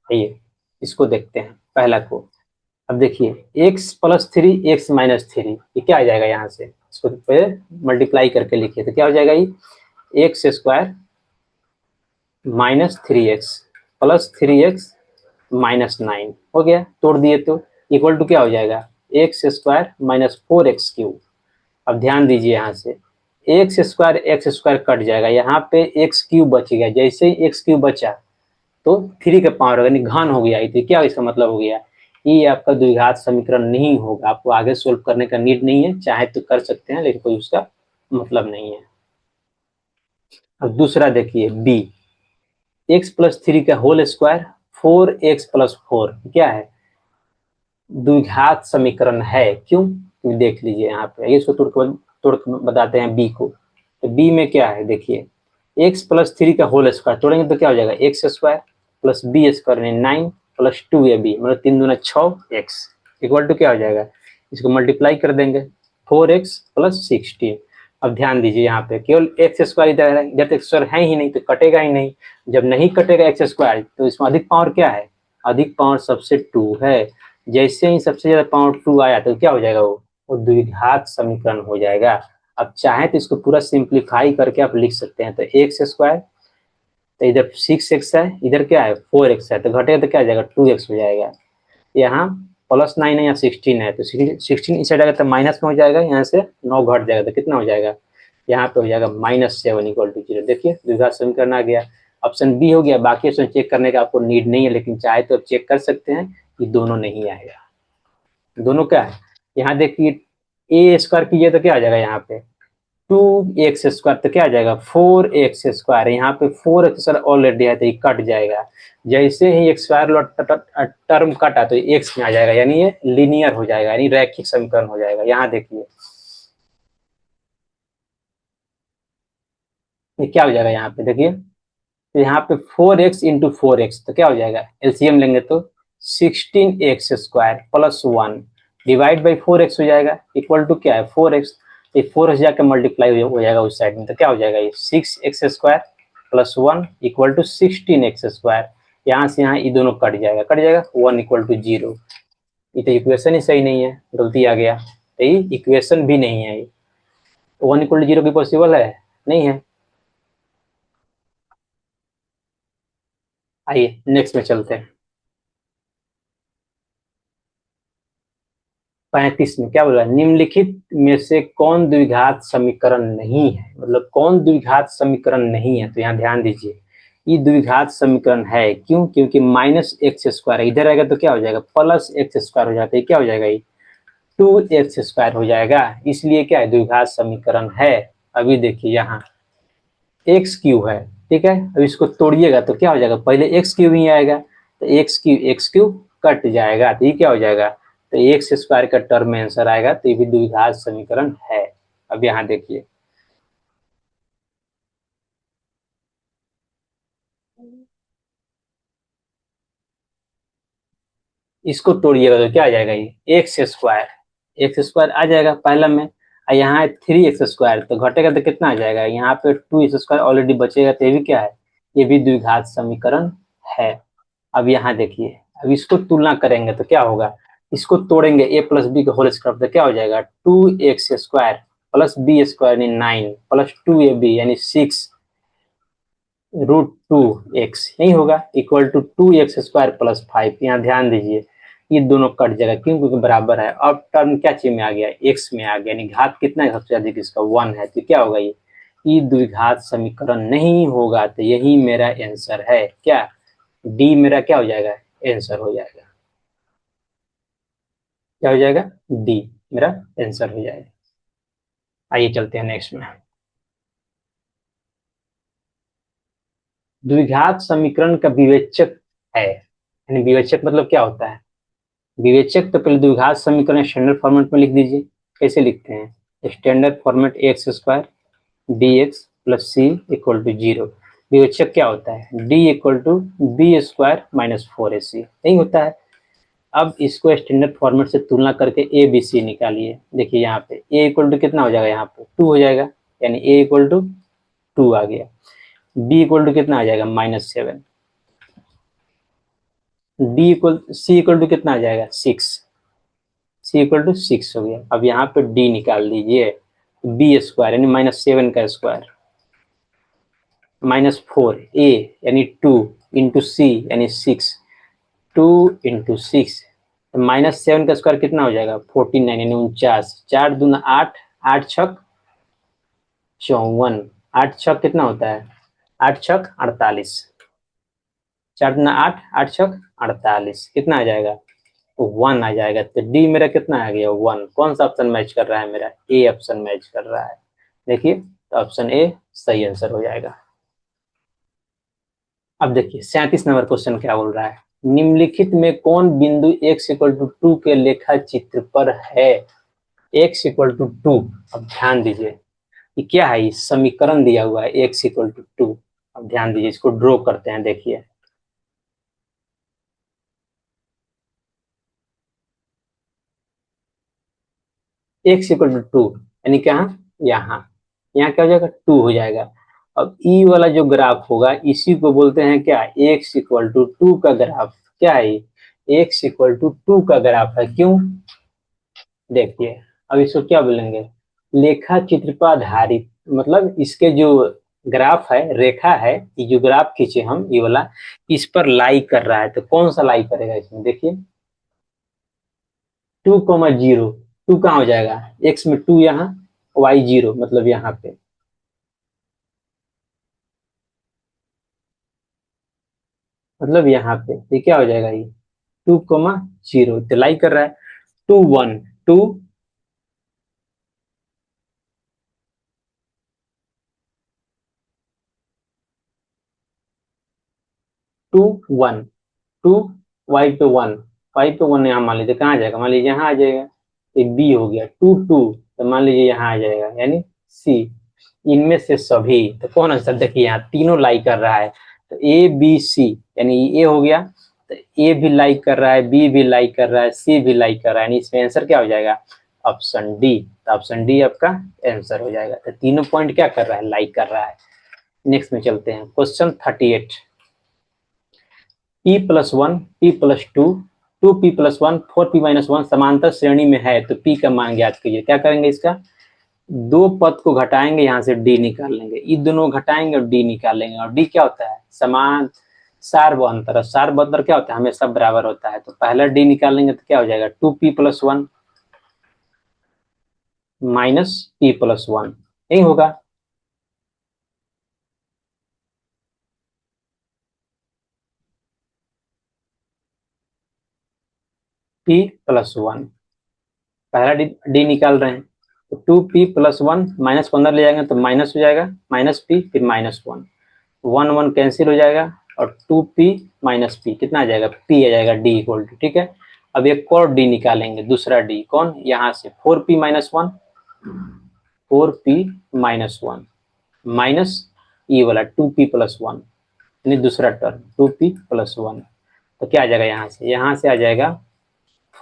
आइए इसको देखते हैं पहला को। अब देखिए x plus three x minus three, ये क्या आ जाएगा? यहाँ से इसको पहले मल्टीप्लाई करके लिखिए तो क्या हो जाएगा? ये x square minus three x plus three x minus nine हो गया। तोड़ दिए तो इक्वल टू क्या हो जाएगा? X square minus four x cube. अब ध्यान दीजिए, यहाँ से एक्स स्क्वायर कट जाएगा, यहाँ पे एक्स क्यूब बचेगा। जैसे ही एक्स क्यूब बचा तो थ्री का पावर यानी घन हो गया। तो क्या इसका मतलब हो गया? ये आपका द्विघात समीकरण नहीं होगा। आपको आगे सोल्व करने का नीड नहीं है, चाहे तो कर सकते हैं लेकिन कोई उसका मतलब नहीं है। अब दूसरा देखिए बी, एक्स प्लस थ्री का whole square four x plus four, क्या है? द्विघात समीकरण है। क्यों? देख लीजिए यहाँ पे, इसको तोड़ के बताते हैं बी को। तो बी में क्या है देखिए, एक्स प्लस थ्री का होल स्क्वायर तोड़ेंगे तो क्या हो जाएगा? X square plus B square यानी nine plus two A B, मतलब तीन दूना छः एक्स इक्वल टू क्या हो जाएगा? इसको मल्टीप्लाई कर देंगे, फोर एक्स प्लस सिक्सटीन। अब ध्यान दीजिए यहाँ पे केवल एक्स स्क्वायर इधर है, इधर एक्स स्क्वायर है ही नहीं तो कटेगा ही नहीं। जब नहीं कटेगा एक्स स्क्वायर तो इसमें अधिक पावर क्या है? अधिक पावर सबसे टू है। जैसे ही सबसे ज्यादा पावर टू आया तो क्या हो जाएगा? वो द्विघात समीकरण हो जाएगा। अब चाहे तो इसको पूरा सिंप्लीफाई करके आप लिख सकते हैं। तो एक्स स्क्वायर, तो इधर सिक्स एक्स है, इधर क्या है? फोर एक्स है, तो घटेगा तो क्या आ जाएगा? टू एक्स हो जाएगा। यहाँ प्लस नाइन है या सिक्सटीन है, तो सिक्सटीन इस साइड आएगा तो माइनस में हो जाएगा, यहाँ से नौ घट जाएगा तो कितना हो जाएगा? यहाँ पे हो जाएगा minus seven equal to zero. देखिए द्विघात समीकरण आ गया। ऑप्शन बी हो गया। बाकी ऑप्शन चेक करने का आपको नीड नहीं है, लेकिन चाहे तो आप चेक कर सकते हैं कि दोनों नहीं आएगा। दोनों क्या है? यहाँ देखिए ए स्क्वायर कीजिए तो क्या आ जाएगा? यहाँ पे टू एक्स स्क्वायर तो क्या आ जाएगा? Four x square. यहाँ पे फोर एक्स स्क्वायर ऑलरेडी है तो ये कट जाएगा। जैसे ही एक्स स्क्वायर टर्म कटा तो एक्स में आ जाएगा, यानी ये लीनियर हो जाएगा, यानी रैखिक समीकरण हो जाएगा। यहाँ देखिए ये क्या हो जाएगा? यहाँ पे देखिए, तो यहाँ पे four x into four x तो क्या हो जाएगा? एलसीएम लेंगे तो sixteen x square plus one divide by four x हो जाएगा इक्वल टू क्या है? Four x. ये फोर एक्स जाकर मल्टीप्लाई हो जाएगा उस साइड में तो क्या हो जाएगा? ये six x square plus one equal to sixteen x square. यहाँ से यहाँ ये दोनों कट जाएगा वन इक्वल टू जीरो। ये तो इक्वेशन ही सही नहीं है, गलती आ गया। तो ये इक्वेशन भी नहीं है, वन इक्वल टू जीरो की पॉसिबल है? नहीं है। आइए नेक्स्ट में चलते हैं। 35 में क्या बोला? निम्नलिखित में से कौन द्विघात समीकरण नहीं है? मतलब कौन द्विघात समीकरण नहीं है? तो यहाँ ध्यान दीजिए, ये द्विघात समीकरण है। क्यों? क्योंकि माइनस एक्स स्क्वायर इधर आएगा तो क्या हो जाएगा? प्लस एक्स स्क्वायर हो जाता है। क्या हो जाएगा? ये टू एक्स स्क्वायर हो जाएगा। इसलिए क्या है? द्विघात समीकरण है। अभी देखिए यहाँ एक्स क्यू है, ठीक है। अब इसको तोड़िएगा तो क्या हो जाएगा? पहले एक्स क्यू ही आएगा, तो एक्स क्यू कट जाएगा तो ये क्या हो जाएगा? तो एक्स स्क्वायर का टर्म में आंसर आएगा, तो ये भी द्विघात समीकरण है। अब यहाँ देखिए इसको तोड़िएगा तो क्या आ जाएगा? ये एक्स स्क्वायर आ जाएगा पहला में, और यहाँ थ्री एक्स स्क्वायर तो घटेगा तो कितना आ जाएगा? यहाँ पे टू एक्स स्क्वायर ऑलरेडी बचेगा, तो ये भी क्या है? ये भी द्विघात समीकरण है। अब यहाँ देखिए, अब इसको तुलना करेंगे तो क्या होगा? इसको तोड़ेंगे ए प्लस बी का होल स्क्वायर तो क्या हो जाएगा? Two X square plus B square यानी nine plus two A B यानी सिक्स रूट टू एक्स यही होगा equal to two X square plus five. यहाँ ध्यान दीजिए ये दोनों कट जाएगा, क्यों? क्योंकि बराबर है। अब टर्म क्या चीज में आ गया? एक्स में आ गया, यानी घात कितना है सबसे अधिक? इसका वन है, तो क्या होगा? ये द्विघात समीकरण नहीं होगा। तो यही मेरा आंसर है। क्या? डी मेरा क्या हो जाएगा? आंसर हो जाएगा। क्या हो जाएगा? डी मेरा आंसर हो जाएगा। आइए चलते हैं नेक्स्ट में। द्विघात समीकरण का विवेचक है, यानी विवेचक मतलब क्या होता है? विवेचक तो पहले द्विघात समीकरण स्टैंडर्ड फॉर्मेट में लिख दीजिए। कैसे लिखते हैं? Standard format x square D x plus C equal to 0। विवेचक क्या होता है, D equal to B square minus 4ac नहीं होता है। अब इसको स्टैंडर्ड फॉर्मेट से तुलना करके ए बी सी निकालिए। देखिए यहाँ पे ए इक्वल टू कितना हो जाएगा, यहाँ पे 2 हो जाएगा, यानी ए इक्वल टू 2 आ गया। बी इक्वल टू कितना आ जाएगा, -7। D equal C equal to कितना आ जाएगा, 6। सी इक्वल टू 6 हो गया। अब यहाँ पे डी निकाल दीजिए, बी स्क्वायर यानी -7 का स्क्वायर -4 ए यानी 2 इंटू सी यानी 6, 2 इंटू 6 -7 का स्क्वायर कितना हो जाएगा, 49 यानी 49। 4 दूना 8, 8 छक 54, 8 छक कितना होता है, 8 छक 48। 4 दूना 8, 8 छक 48 कितना आ जाएगा, 1 आ जाएगा। तो डी मेरा कितना आ गया, 1। कौन सा ऑप्शन मैच कर रहा है, मेरा ए ऑप्शन मैच कर रहा है। देखिए तो ऑप्शन ए सही आंसर हो जाएगा। अब देखिए 37 नंबर क्वेश्चन क्या बोल रहा है, निम्नलिखित में कौन बिंदु x इक्वल टू 2 के लेखा चित्र पर है। x इक्वल टू 2, अब ध्यान दीजिए ये क्या है, ये समीकरण दिया हुआ है x इक्वल टू 2। अब ध्यान दीजिए, इसको ड्रॉ करते हैं। देखिए x इक्वल टू 2 यानी कहाँ, यहाँ, यहाँ क्या हो जाएगा, 2 हो जाएगा। अब ई वाला जो ग्राफ होगा इसी को बोलते हैं क्या, x इक्वल टू 2 का ग्राफ। क्या है, x इक्वल टू 2 का ग्राफ है। क्यों, देखिए अब इसको क्या बोलेंगे, लेखा चित्र पर आधारित, मतलब इसके जो ग्राफ है, रेखा है, ये जो ग्राफ खींचे हम ये वाला, इस पर लाई कर रहा है। तो कौन सा लाई करेगा इसमें, देखिए 2,0, 2 कहाँ हो जाएगा, x में 2 यहाँ, y 0 मतलब यहाँ पे, मतलब यहाँ पे ये क्या हो जाएगा, ये 2,0 तो लाई कर रहा है। 2 1 2 2 1 2 y पे 1, y पे 1 यहाँ मान लीजिए कहाँ आ जाएगा, मान लीजिए यहाँ आ जाएगा। ये बी हो गया 2 2, तो मान लीजिए यहाँ आ जाएगा यानी सी। इनमें से सभी, तो कौन आंसर, देखिए यहाँ तीनों लाइक कर रहा है। तो ए बी सी यानी ए हो गया, तो ए भी लाइक कर रहा है, बी भी लाइक कर रहा है, सी भी लाइक कर रहा है, यानी इसमें आंसर क्या हो जाएगा, ऑप्शन डी। तो ऑप्शन डी आपका आंसर हो जाएगा। तो तीनों पॉइंट क्या कर रहा है, लाइक कर रहा है। नेक्स्ट में चलते हैं, question 38। p plus 1 p plus 2 2p plus 1 4p minus 1 समांतर श्रेणी में है तो p का मान ज्ञात कीजिए। क्या करेंगे, इसका दो पद को घटाएंगे, यहाँ से d निकाल लेंगे, ये दोनों घटाएंगे और d निकाल लेंगे। और d क्या होता है, समान सार्वअंतर। सार्वअंतर क्या होता है, हमेशा बराबर होता है। तो पहला d निकाल लेंगे तो क्या हो जाएगा, 2p plus 1 minus p plus 1 यही होगा। p प्लस 1, पहला d निकाल रहे हैं, तो 2p प्लस 1 माइनस को अंदर ले जाएंगे तो माइनस हो जाएगा, माइनस p फिर -1, 1 1 कैंसिल हो जाएगा, और 2p माइनस p कितना आ जाएगा, p आ जाएगा, d इक्वल टू। ठीक है, अब एक और d निकालेंगे, दूसरा d कौन, यहाँ से 4p minus 1, 4p minus 1 minus ये वाला 2p प्लस 1 यानी दूसरा टर्म 2p प्लस 1। तो क्या आ जाएगा, यहाँ से आ जाएगा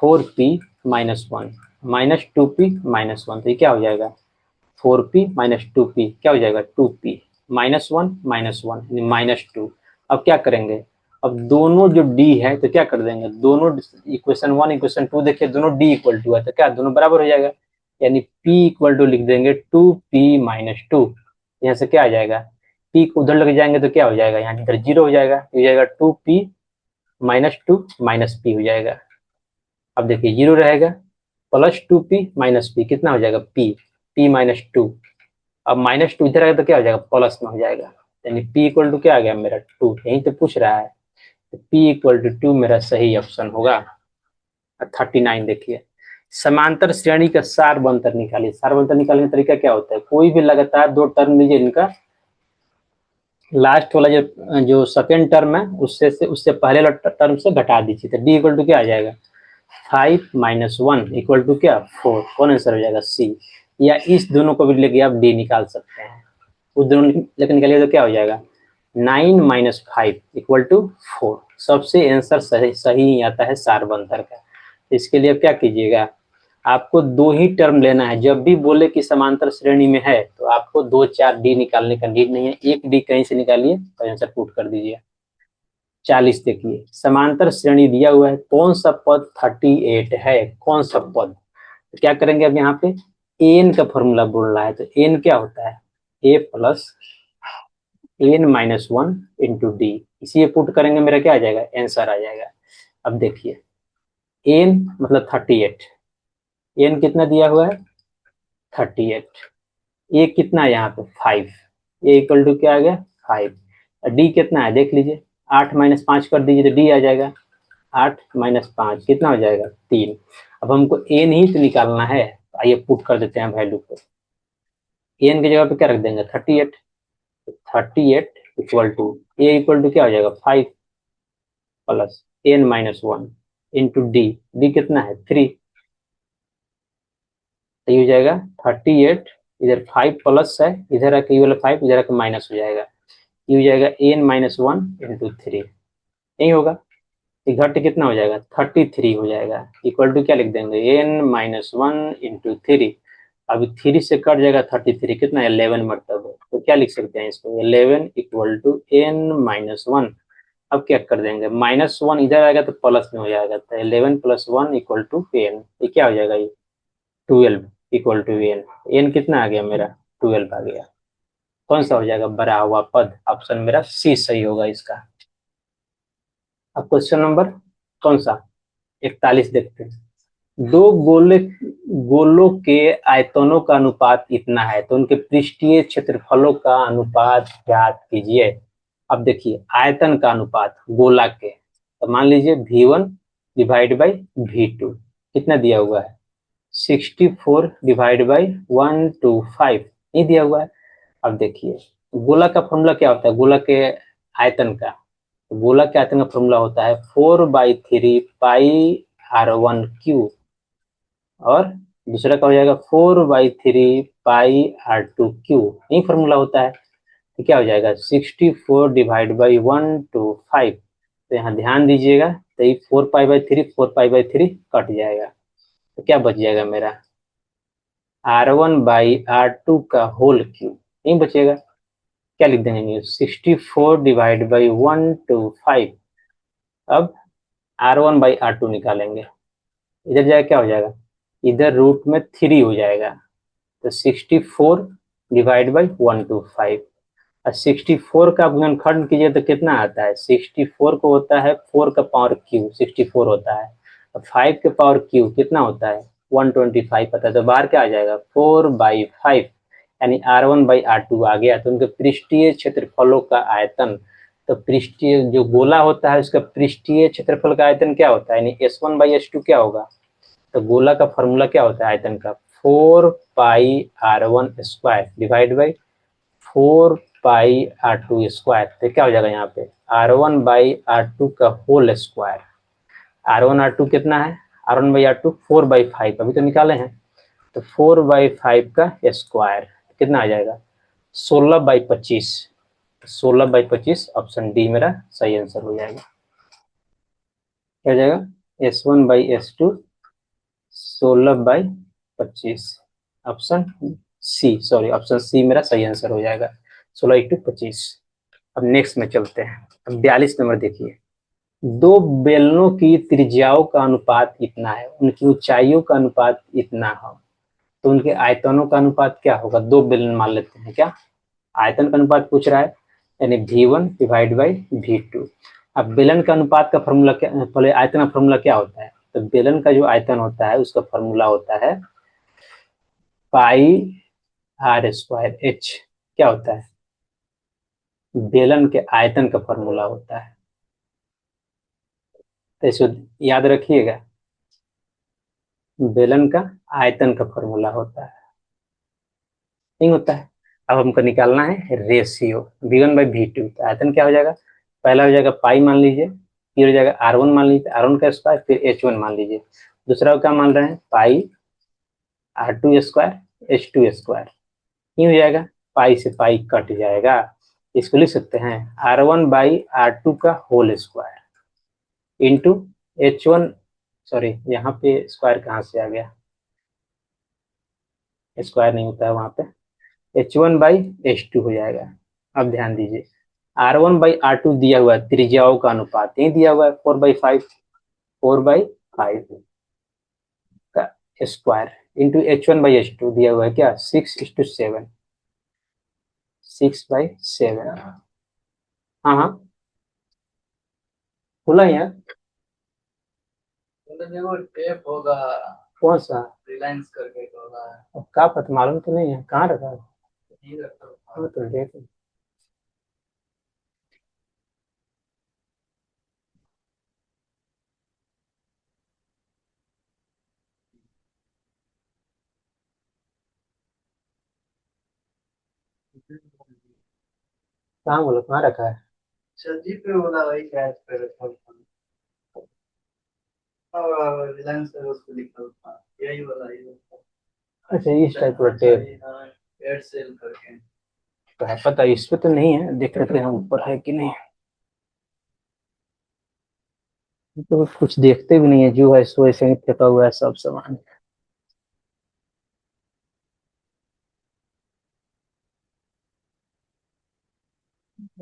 4p minus 1 minus 2p minus 1। तो ये क्या हो जाएगा, 4p माइनस 2p क्या हो जाएगा, 2p माइनस 1 माइनस 1 यानी -2। अब क्या करेंगे, अब दोनों जो d है तो क्या कर देंगे, दोनों इक्वेशन 1 इक्वेशन 2 देखिए दोनों d इक्वल टू है, तो क्या दोनों बराबर हो जाएगा, यानी p इक्वल टू लिख देंगे 2p माइनस 2। यहाँ से क्या आ जाएगा, p को उधर लग जाएंगे तो क्या हो जाएगा, यहाँ इधर 0 हो जाएगा, हो जाएगा 2p माइनस 2 माइनस p हो जाएगा। अब देखिए 0 रहेगा, प्लस 2p माइनस p कितना हो जाएगा, p माइनस 2। अब -2 इधर आएगा तो क्या हो जाएगा, प्लस में हो जाएगा, यानी p इक्वल टू क्या आ गया मेरा 2। यही तो पूछ रहा है, तो p इक्वल टू 2 मेरा सही ऑप्शन होगा। 39 देखिए, समांतर श्रेणी का सार्वअंतर निकालिए। सार्वअंतर निकालने का तरीका क्या होता है, कोई भी लगातार दो टर्म लीजिए, इनका लास्ट वाला जो जो सेकेंड टर्म है उससे पहले वाला टर्म से घटा दीजिए। तो d इक्वल टू क्या आ जाएगा, 5 माइनस 1 इक्वल टू क्या 4। कौन आंसर हो जाएगा, सी। या इस दोनों को भी लेके आप d निकाल सकते हैं। उस दोनों लेकर निकालिए तो क्या हो जाएगा 9 माइनस 5 इक्वल टू 4। सबसे आंसर सही सही आता है सार्वंतर का। इसके लिए अब क्या कीजिएगा, आपको दो ही टर्म लेना है। जब भी बोले कि समांतर श्रेणी में है तो आपको 2 4 डी निकालने का नीड नहीं है, एक डी कहीं से निकालिए और आंसर पुट कर दीजिए। 40 देखिए समांतर श्रेणी दिया हुआ है, कौन सा पद 38 है, कौन सा पद। तो क्या करेंगे अब यहाँ पे एन का फॉर्मूला बोल रहा है, तो एन क्या होता है A plus N minus 1 into D. इसी पुट करेंगे मेरा क्या आ जाएगा आंसर आ जाएगा। अब देखिए एन मतलब 38, एन कितना दिया हुआ है 38, ए कितना है यहाँ पे 5, ए इक्वल टू क्या आ गया 5, डी कितना है देख लीजिए 8 माइनस 5 कर दीजिए तो डी आ जाएगा 8 माइनस 5 कितना हो जाएगा 3। अब हमको एन ही तो निकालना है, आइए पुट कर देते हैं वैल्यू को। एन की जगह पे क्या रख देंगे 38, 38 equal to A equal to क्या हो जाएगा 5 plus N minus 1 into D, D कितना है 3, तो ये हो जाएगा 38, इधर 5 प्लस है, इधर आके ये वाला 5 इधर आके माइनस हो जाएगा, ये हो जाएगा एन माइनस 1 इंटू 3, यही होगा। ये घट कितना हो जाएगा 33 हो जाएगा, इक्वल टू क्या लिख देंगे एन माइनस 1 इंटू 3। अभी 3 से कट जाएगा 33, कितना 11 मतलब है, तो क्या लिख सकते हैं इसको 11 इक्वल टू एन माइनस 1। अब क्या कर देंगे माइनस 1 इधर आएगा तो प्लस में हो जाएगा, तो 11 प्लस 1 इक्वल टू एन, ये क्या हो जाएगा ये 12 इक्वल टू एन। एन कितना आ गया मेरा 12 आ गया। कौन सा हो जाएगा बड़ा हुआ पद, ऑप्शन मेरा सी सही होगा इसका। अब क्वेश्चन नंबर कौन सा 41 देखते हैं। दो गोलों के आयतनों का अनुपात इतना है तो उनके पृष्ठीय क्षेत्रफलों का अनुपात ज्ञात कीजिए। अब देखिए आयतन का अनुपात गोला के, तो मान लीजिए V1 डिवाइड बाई V2 कितना दिया हुआ है 64 डिवाइड बाई 125 नहीं दिया हुआ है। अब देखिए गोला का फॉर्मूला क्या होता है, गोला के आयतन का, तो गोला के आयतन का फॉर्मूला होता है 4/3 पाई r1 क्यू, और दूसरा का हो जाएगा 4/3 पाई r2 क्यू, यही फॉर्मूला होता है। तो क्या हो जाएगा 64 डिवाइड बाई 125, तो यहाँ ध्यान दीजिएगा तो ये 4 pi by 3 4 pi by 3 cut जाएगा, तो क्या बच जाएगा मेरा r1/r2 का होल क्यूब, नहीं बचेगा। क्या लिख देंगे 64 डिवाइड बाई 125। अब r1/r2 निकालेंगे, इधर जाए क्या हो जाएगा इधर रूट में 3 हो जाएगा, तो 64 डिवाइड बाई 125, और 64 का गुणनखंड कीजिए तो कितना आता है 64 को होता है 4 का पावर क्यू 64 होता है, और 5 के पावर क्यू कितना होता है 125 आता है, तो बाहर क्या आ जाएगा 4/5, यानी r1/r2 आ गया। तो उनके पृष्ठीय क्षेत्रफलों का आयतन, तो पृष्ठीय जो गोला होता है उसका पृष्ठीय क्षेत्रफल का आयतन क्या होता है, यानी S1/S2 क्या होगा, तो गोला का फॉर्मूला क्या होता है आयतन का 4 पाई r1 square divide by 4 pi r2 square, तो क्या हो जाएगा यहाँ पे r1/r2 का होल स्क्वायर। r1 r2 कितना है r1/r2 4/5 अभी तो निकाले हैं, तो 4/5 का स्क्वायर कितना आ जाएगा 16/25, 16/25 ऑप्शन डी मेरा सही आंसर हो जाएगा। क्या हो जाएगा S1/S2 16/25, option C, sorry option C मेरा सही आंसर हो जाएगा 16×25। अब नेक्स्ट में चलते हैं। अब 42 नंबर देखिए, दो बेलनों की त्रिज्याओं का अनुपात इतना है, उनकी ऊंचाइयों का अनुपात इतना हो, तो उनके आयतनों का अनुपात क्या होगा। दो बेलन मान लेते हैं, क्या आयतन का अनुपात पूछ रहा है, यानी V1 डिवाइड बाई V2। अब बेलन का अनुपात का फॉर्मूला क्या, पहले आयतन का फॉर्मूला क्या होता है, तो बेलन का जो आयतन होता है उसका फॉर्मूला होता है पाई r² h, क्या होता है बेलन के आयतन का फॉर्मूला होता है, तो इसको याद रखिएगा बेलन का आयतन का फॉर्मूला होता है, नहीं होता है। अब हमको निकालना है रेशियो V1/V2, तो आयतन क्या हो जाएगा, पहला हो जाएगा पाई मान लीजिए, फिर हो जाएगा r1 मान लीजिए r1 का स्क्वायर, फिर h1 मान लीजिए, दूसरा क्या मान रहे हैं पाई r2 स्क्वायर h2 स्क्वायर, ये हो जाएगा। पाई से पाई कट जाएगा। इसको लिख सकते हैं R1/R2 का whole square into H1, sorry यहाँ पे स्क्वायर कहाँ से आ गया, स्क्वायर नहीं होता है वहां पे, H1/H2 हो जाएगा। अब ध्यान दीजिए, R1/R2 दिया हुआ है, त्रिज्याओं का अनुपात ही दिया हुआ है 4/5, 4/5 का स्क्वायर इंटू H1/H2 दिया हुआ है क्या, 6:7, 6/7। हाँ हाँ, खुला ही है। देखो टेप होगा, कौन सा, रिलायंस करके होगा, अब क्या पता, मालूम तो नहीं है, कहाँ रखा है, नहीं रखा, हाँ तो देख, कहाँ बोलो, कहाँ रखा है, सब्जी पे बोला वही गैस पे रखा था, रिलायंस का उसको लिखा था, यही वाला ही था। अच्छा इस टाइप का टेप, एयरसेल करके, तो है पता, इस पे तो नहीं है, देख लेते हैं ऊपर है कि नहीं। तो कुछ देखते भी नहीं है, जो है सो ऐसे ही फेंका हुआ है सब सामान।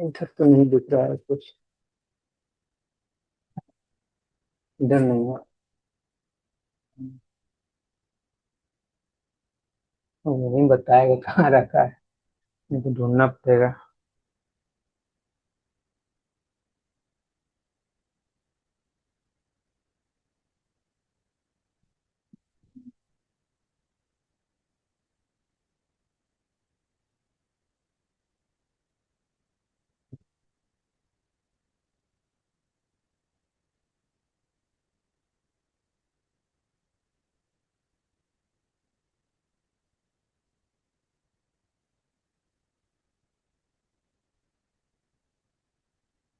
इधर तो नहीं दिख रहा है कुछ, इधर नहीं है, वो नहीं बताएगा कहाँ रखा है, मेरे को ढूंढना पड़ेगा।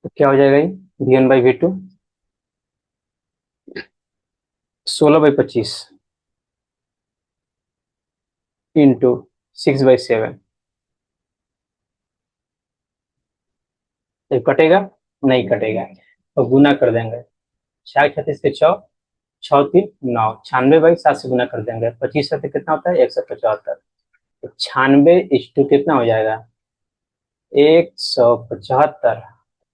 तो क्या हो जाएगा ये, V1/V2 16/25 इंटू 6/7, तो कटेगा, नहीं कटेगा, तो गुना कर देंगे, 66 के 6, 6×3 9, 96/7 से गुना कर देंगे, 25 कितना होता है, 175, तो 96 कितना हो जाएगा, 175।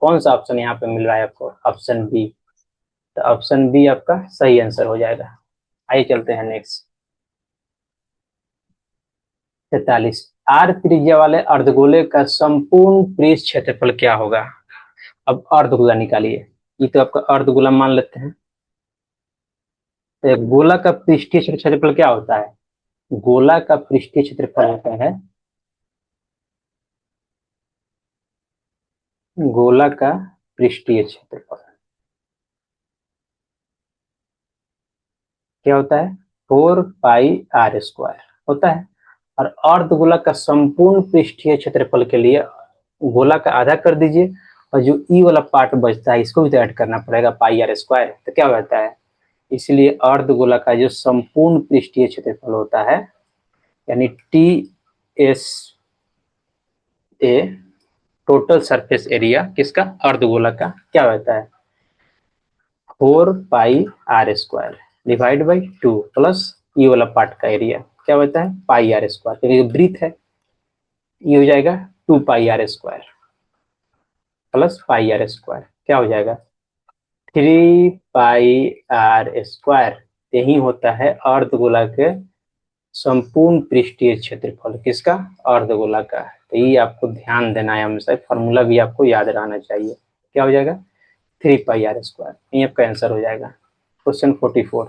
कौन सा ऑप्शन यहाँ पे मिल रहा है आपको, ऑप्शन बी, तो ऑप्शन बी आपका सही आंसर हो जाएगा। आइए चलते हैं नेक्स्ट, 43, आर त्रिज्या वाले अर्धगोले का संपूर्ण पृष्ठ क्षेत्रफल क्या होगा। अब अर्धगोला निकालिए, ये तो आपका अर्धगोला मान लेते हैं, तो एक गोला का पृष्ठीय क्षेत्रफल क्या होता है, गोला का पृष्ठीय क्षेत्रफल होता है, गोला का पृष्ठीय क्षेत्रफल क्या होता है, 4πr² होता है। और अर्धगोला का संपूर्ण पृष्ठीय क्षेत्रफल के लिए गोला का आधा कर दीजिए, और जो ई वाला पार्ट बचता है इसको भी तो ऐड करना पड़ेगा, πr², तो क्या हो जाता है, इसलिए अर्धगोला का जो संपूर्ण पृष्ठीय क्षेत्रफल होता है, यानी TSA, टोटल सरफेस एरिया किसका, अर्धगोला का, क्या होता है, 4πr² डिवाइड बाई 2 प्लस ये वाला पार्ट का एरिया क्या होता है, πr², क्योंकि ब्रीथ है, ये हो जाएगा 2πr² प्लस πr², क्या हो जाएगा, 3πr²। यही होता है अर्धगोला के संपूर्ण पृष्ठीय क्षेत्रफल किसका, अर्धगोला का। तो ये आपको ध्यान देना है हमेशा, फॉर्मूला भी आपको याद रहना चाहिए, क्या हो जाएगा, 3πr², ये आपका आंसर हो जाएगा। क्वेश्चन 44,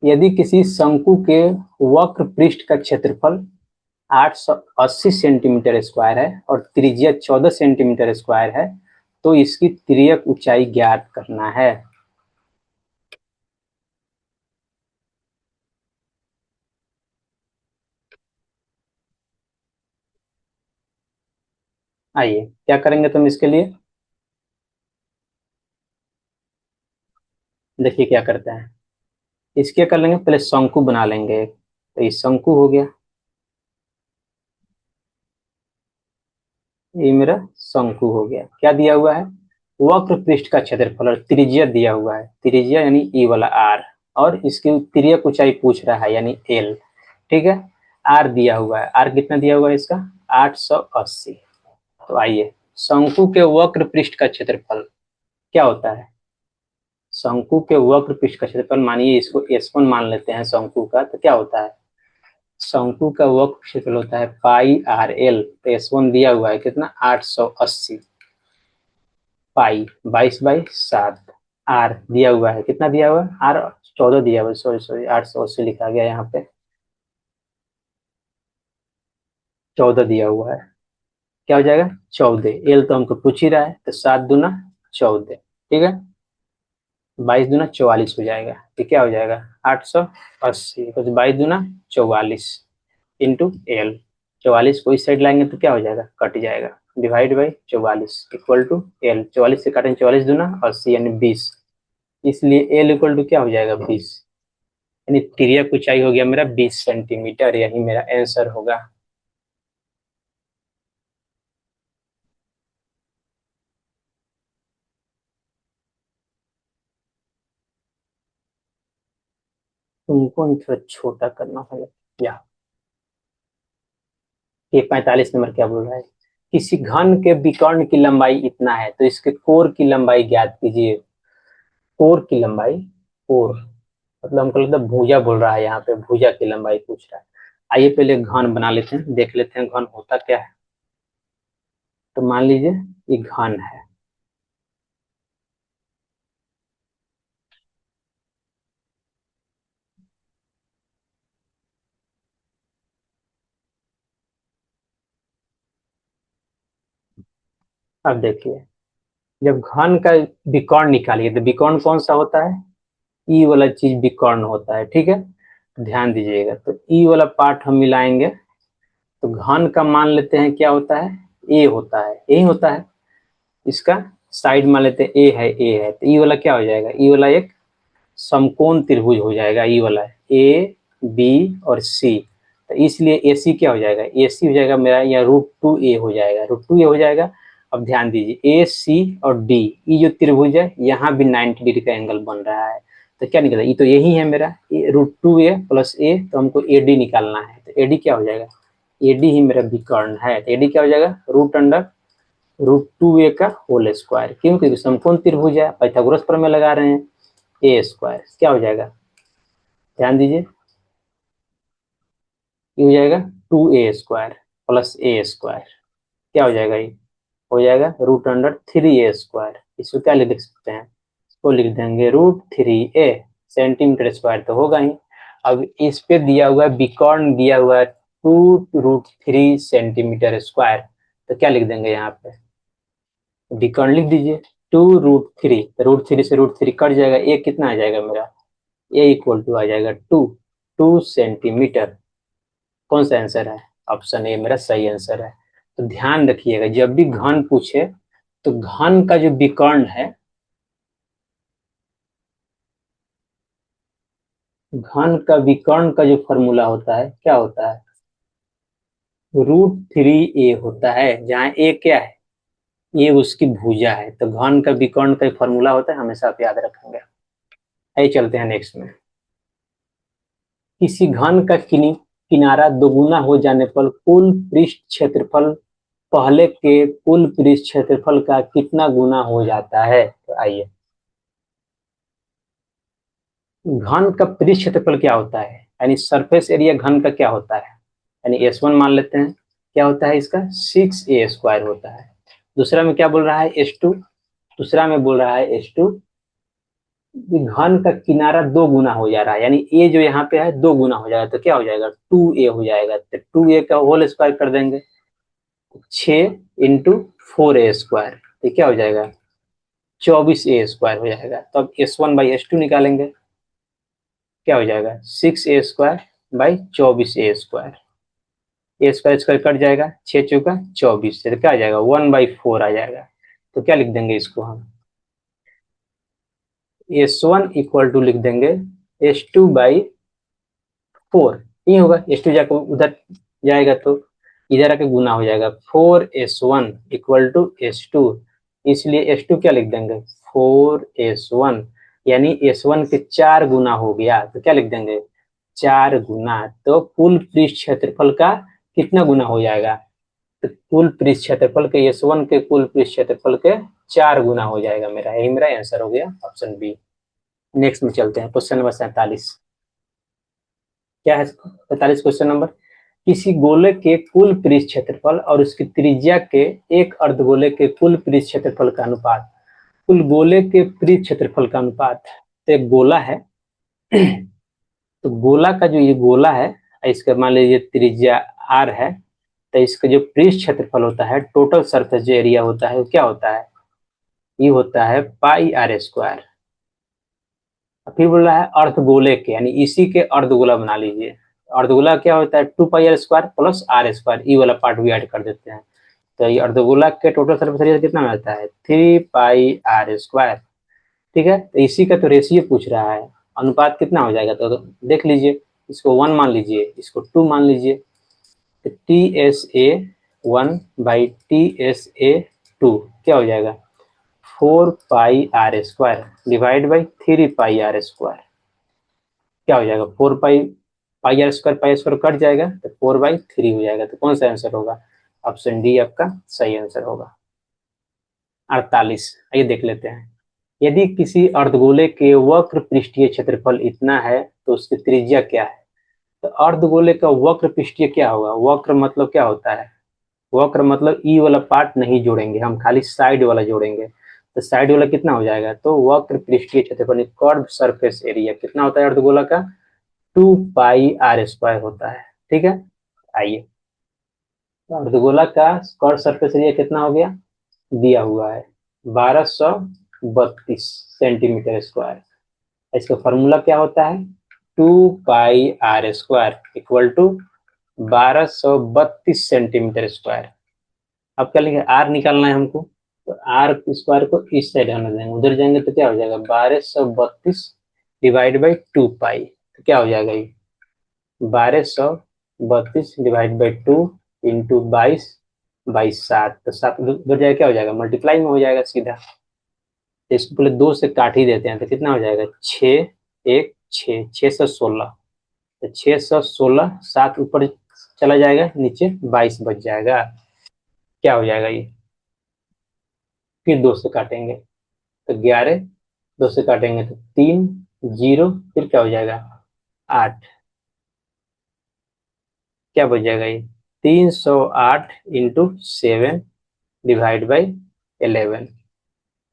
यदि किसी शंकु के वक्र पृष्ठ का क्षेत्रफल 880 सेंटीमीटर स्क्वायर है और त्रिज्या 14 सेंटीमीटर स्क्वायर है, तो इसकी तिर्यक ऊंचाई ज्ञात करना है। आइए क्या करेंगे तुम इसके लिए, देखिए क्या करते हैं, इसके कर लेंगे, पहले शंकु बना लेंगे, तो ये शंकु हो गया, ये मेरा शंकु हो गया। क्या दिया हुआ है? वक्र पृष्ठ का क्षेत्रफल और त्रिज्या दिया हुआ है, त्रिज्या यानी ई वाला आर, और इसकी तिर्यक ऊंचाई पूछ रहा है यानी एल। ठीक है, आर दिया हुआ है, आर कितना दिया हुआ है इसका? 880। तो आइए, शंकु के वक्र पृष्ठ का क्षेत्रफल क्या होता है? शंकु के वक्र पृष्ठ का क्षेत्रफल, मानिए इसको S1 मान लेते हैं शंकु का, तो क्या होता है? शंकु का वक्र क्षेत्रफल होता है पाई आर एल। तो S1 दिया हुआ है कितना? 880 पाई 22/7। आर दिया हुआ है कितना? दिया हुआ है आर 14 दिया हुआ है, सॉरी सॉरी 880 लिखा गया यहाँ पे, 14 दिया हुआ है। क्या हो जाएगा? 14। एल तो हमको पूछ ही रहा है, तो 7 दूना 14, ठीक है, 22 दूना 44 हो जाएगा। तो क्या हो जाएगा? 880 कुछ 22 दूना 44 इंटू एल। 44 को इस साइड लाएंगे तो क्या हो जाएगा? कट जाएगा, divide by 44 equal to L. 44 से काटेंगे 44 दूना 80 यानी 20, इसलिए एल इक्वल टू क्या हो जाएगा? 20, यानी तिर्यक ऊंचाई हो गया मेरा 20 सेंटीमीटर। यही मेरा आंसर होगा। तुमको थोड़ा छोटा करना होगा या? ये 45 नंबर क्या बोल रहा है? किसी घन के विकर्ण की लंबाई इतना है तो इसके कोर की लंबाई ज्ञात कीजिए। कोर की लंबाई, कोर मतलब हमको लगता है भुजा बोल रहा है, यहाँ पे भुजा की लंबाई पूछ रहा है। आइए पहले घन बना लेते हैं, देख लेते हैं घन होता क्या है। तो मान लीजिए ये घन है, अब देखिए, जब घन का विकर्ण निकालिए तो विकर्ण कौन सा होता है? ई वाला चीज विकर्ण होता है, ठीक है, ध्यान दीजिएगा। तो ई वाला पार्ट हम मिलाएंगे, तो घन का मान लेते हैं क्या होता है? ए होता है, यही होता है। इसका साइड मान लेते हैं ए है, ए है, तो ई वाला क्या हो जाएगा? ई वाला एक समकोण त्रिभुज हो जाएगा, ई वाला ए बी और सी। तो इसलिए ए सी क्या हो जाएगा? ए सी हो जाएगा मेरा, या √2a हो जाएगा, √2a हो जाएगा। अब ध्यान दीजिए, ए सी और डी, ये जो त्रिभुज है यहाँ भी 90 डिग्री का एंगल बन रहा है। तो क्या निकला? ये तो यही है मेरा √2a प्लस ए, तो हमको ए डी निकालना है। तो ए डी क्या हो जाएगा? ए डी ही मेरा विकर्ण है, तो ए डी क्या हो जाएगा? √2a का होल स्क्वायर। क्यों? क्योंकि समकोण त्रिभुज है, पाइथागोरस प्रमेय लगा रहे हैं। ए स्क्वायर क्या हो जाएगा? ध्यान दीजिए, ये हो जाएगा 2a² प्लस ए स्क्वायर। क्या हो जाएगा? ये हो जाएगा √3a²। इसको क्या लिख सकते हैं? इसको लिख देंगे √3a। सेंटीमीटर स्क्वायर तो होगा ही। अब इस पे दिया हुआ है विकर्ण, दिया हुआ है 2√3 सेंटीमीटर स्क्वायर, तो क्या लिख देंगे यहाँ पे? विकर्ण लिख दीजिए 2√3, तो √3 से √3 कट जाएगा, ए कितना आ जाएगा मेरा? ए इक्वल टू आ जाएगा 2 सेंटीमीटर। कौन सा आंसर है? ऑप्शन ए मेरा सही आंसर है। तो ध्यान रखिएगा, जब भी घन पूछे तो घन का जो विकर्ण है, घन का विकर्ण का जो फॉर्मूला होता है क्या होता है? √3a होता है, जहाँ ए क्या है? ये उसकी भुजा है। तो घन का विकर्ण का फॉर्मूला होता है, हमेशा आप याद रखेंगे। आइए चलते हैं नेक्स्ट में। किसी घन का किनारा दोगुना हो जाने पर कुल पृष्ठ क्षेत्रफल पहले के कुल पृष्ठ क्षेत्रफल का कितना गुना हो जाता है? तो आइए, घन का पृष्ठ क्षेत्रफल क्या होता है, यानी सरफेस एरिया घन का क्या होता है? यानी S1 मान लेते हैं, क्या होता है इसका? 6a² होता है। दूसरा में क्या बोल रहा है? S2। दूसरा में बोल रहा है S2 घन का किनारा दो गुना हो जा रहा है, यानी ए जो यहाँ पे है दो गुना हो जाएगा, तो क्या हो जाएगा? 2a हो जाएगा। तो 2a का होल स्क्वायर कर देंगे, 6 × 4a², तो क्या हो जाएगा? 24a² हो जाएगा। तो अब S1/S2 निकालेंगे, क्या हो जाएगा? 6a² / 24a²। ए स्क्वायर स्क्वायर कट जाएगा, 6 × 4 = 24, तो क्या आ जाएगा? 1/4 आ जाएगा। तो क्या लिख देंगे इसको हम? S1 इक्वल टू लिख देंगे S2/4। नहीं होगा, S2 जाकर उधर जाएगा तो इधर आके गुना हो जाएगा 4s1 इक्वल टू s2, इसलिए s2 क्या लिख देंगे 4s1, यानी s1 के 4 गुना हो गया, तो क्या लिख देंगे 4 गुना। तो कुल पृष्ठ क्षेत्रफल का कितना गुना हो जाएगा, तो कुल पृष्ठ क्षेत्रफल के s1 के कुल पृष्ठ क्षेत्रफल के 4 गुना हो जाएगा मेरा, यही मेरा आंसर हो गया ऑप्शन बी। नेक्स्ट में चलते हैं, क्वेश्चन नंबर 47। क्या है 47 क्वेश्चन नंबर, किसी गोले के कुल पृष्ठ क्षेत्रफल और उसकी त्रिज्या के एक अर्धगोले के कुल पृष्ठ क्षेत्रफल का अनुपात, कुल गोले के पृष्ठ क्षेत्रफल का अनुपात। तो एक गोला है तो गोला का जो ये गोला है, इसका मान लीजिए त्रिज्या r है, तो इसका जो पृष्ठ क्षेत्रफल होता है, टोटल सरफेस जो एरिया होता है वो क्या होता है, ये होता है पाई आर स्क्वायर। फिर बोल रहा है अर्धगोले के, यानी इसी के अर्धगोला बना लीजिए। अर्धगोला क्या होता है 2 pi r square plus R square, E वाला पार्ट भी ऐड कर देते हैं। तो ये अर्धगोला के टोटल सरफेस एरिया कितना आता है 3 पाई r स्क्वायर। ठीक है, तो इसी का तो रेशियो पूछ रहा है, अनुपात कितना हो जाएगा, तो देख लीजिए, इसको 1 मान लीजिए, इसको 2 मान लीजिए, तो TSA 1/TSA 2 क्या हो जाएगा 4 पाई r square divide by 3 pi r square, क्या हो जाएगा 4 पाई, पाई स्क्वायर कट जाएगा तो 4/3 हो जाएगा। तो कौन सा आंसर होगा, ऑप्शन डी आपका सही आंसर होगा। 48, आइए देख लेते हैं। यदि किसी अर्धगोले के वक्र पृष्ठीय क्षेत्रफल इतना है तो उसकी त्रिज्या क्या है। तो अर्धगोले का वक्र पृष्ठीय क्या होगा, वक्र मतलब क्या होता है, वक्र मतलब ई वाला पार्ट नहीं जोड़ेंगे हम, खाली साइड वाला जोड़ेंगे। तो साइड वाला कितना हो जाएगा, तो वक्र पृष्ठीय क्षेत्रफल कर्व सरफेस एरिया कितना होता है अर्धगोला का 2 पाई r स्क्वायर होता है। ठीक है, आइए, तो अर्धगोला का कर्व सरफेस एरिया कितना हो गया, दिया हुआ है 1232 सेंटीमीटर स्क्वायर। इसका फॉर्मूला क्या होता है 2 pi r square equal to 1232 centimetre square. अब क्या लिखे आर निकालना है हमको, तो आर स्क्वायर को इस साइड आने देंगे, उधर जाएंगे तो क्या हो जाएगा 1232 डिवाइड बाई 2 पाई, तो क्या हो जाएगा ये 1232 डिवाइड बाई 2 इंटू 22/7, तो 7 उधर जाएगा क्या हो जाएगा मल्टीप्लाई में हो जाएगा सीधा। तो इसको पहले 2 से काट ही देते हैं, तो कितना हो जाएगा 6 तो 616, 7 ऊपर चला जाएगा नीचे 22 बच जाएगा, क्या हो जाएगा ये, फिर 2 से काटेंगे तो 11, 2 से काटेंगे तो 3, 0, फिर क्या हो जाएगा 8, क्या बच जाएगा ये 308 इंटू 7 डिवाइड बाई 11।